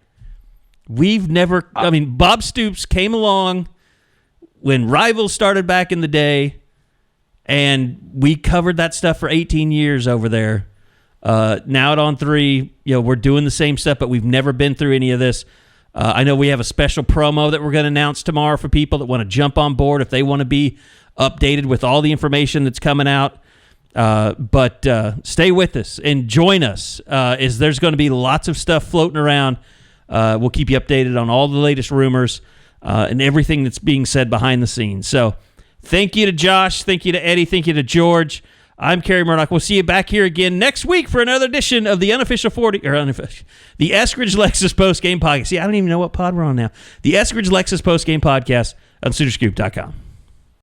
We've never, I mean, Bob Stoops came along when Rivals started back in the day, and we covered that stuff for 18 years over there. Now at On 3, we're doing the same stuff, but we've never been through any of this. I know we have a special promo that we're going to announce tomorrow for people that want to jump on board if they want to be updated with all the information that's coming out. But stay with us and join us. As there's going to be lots of stuff floating around. We'll keep you updated on all the latest rumors and everything that's being said behind the scenes. So thank you to Josh. Thank you to Eddie. Thank you to George. I'm Kerry Murdoch. We'll see you back here again next week for another edition of the the Eskridge Lexus Post Game Podcast. See, I don't even know what pod we're on now. The Eskridge Lexus Post Game Podcast on Soonerscoop.com.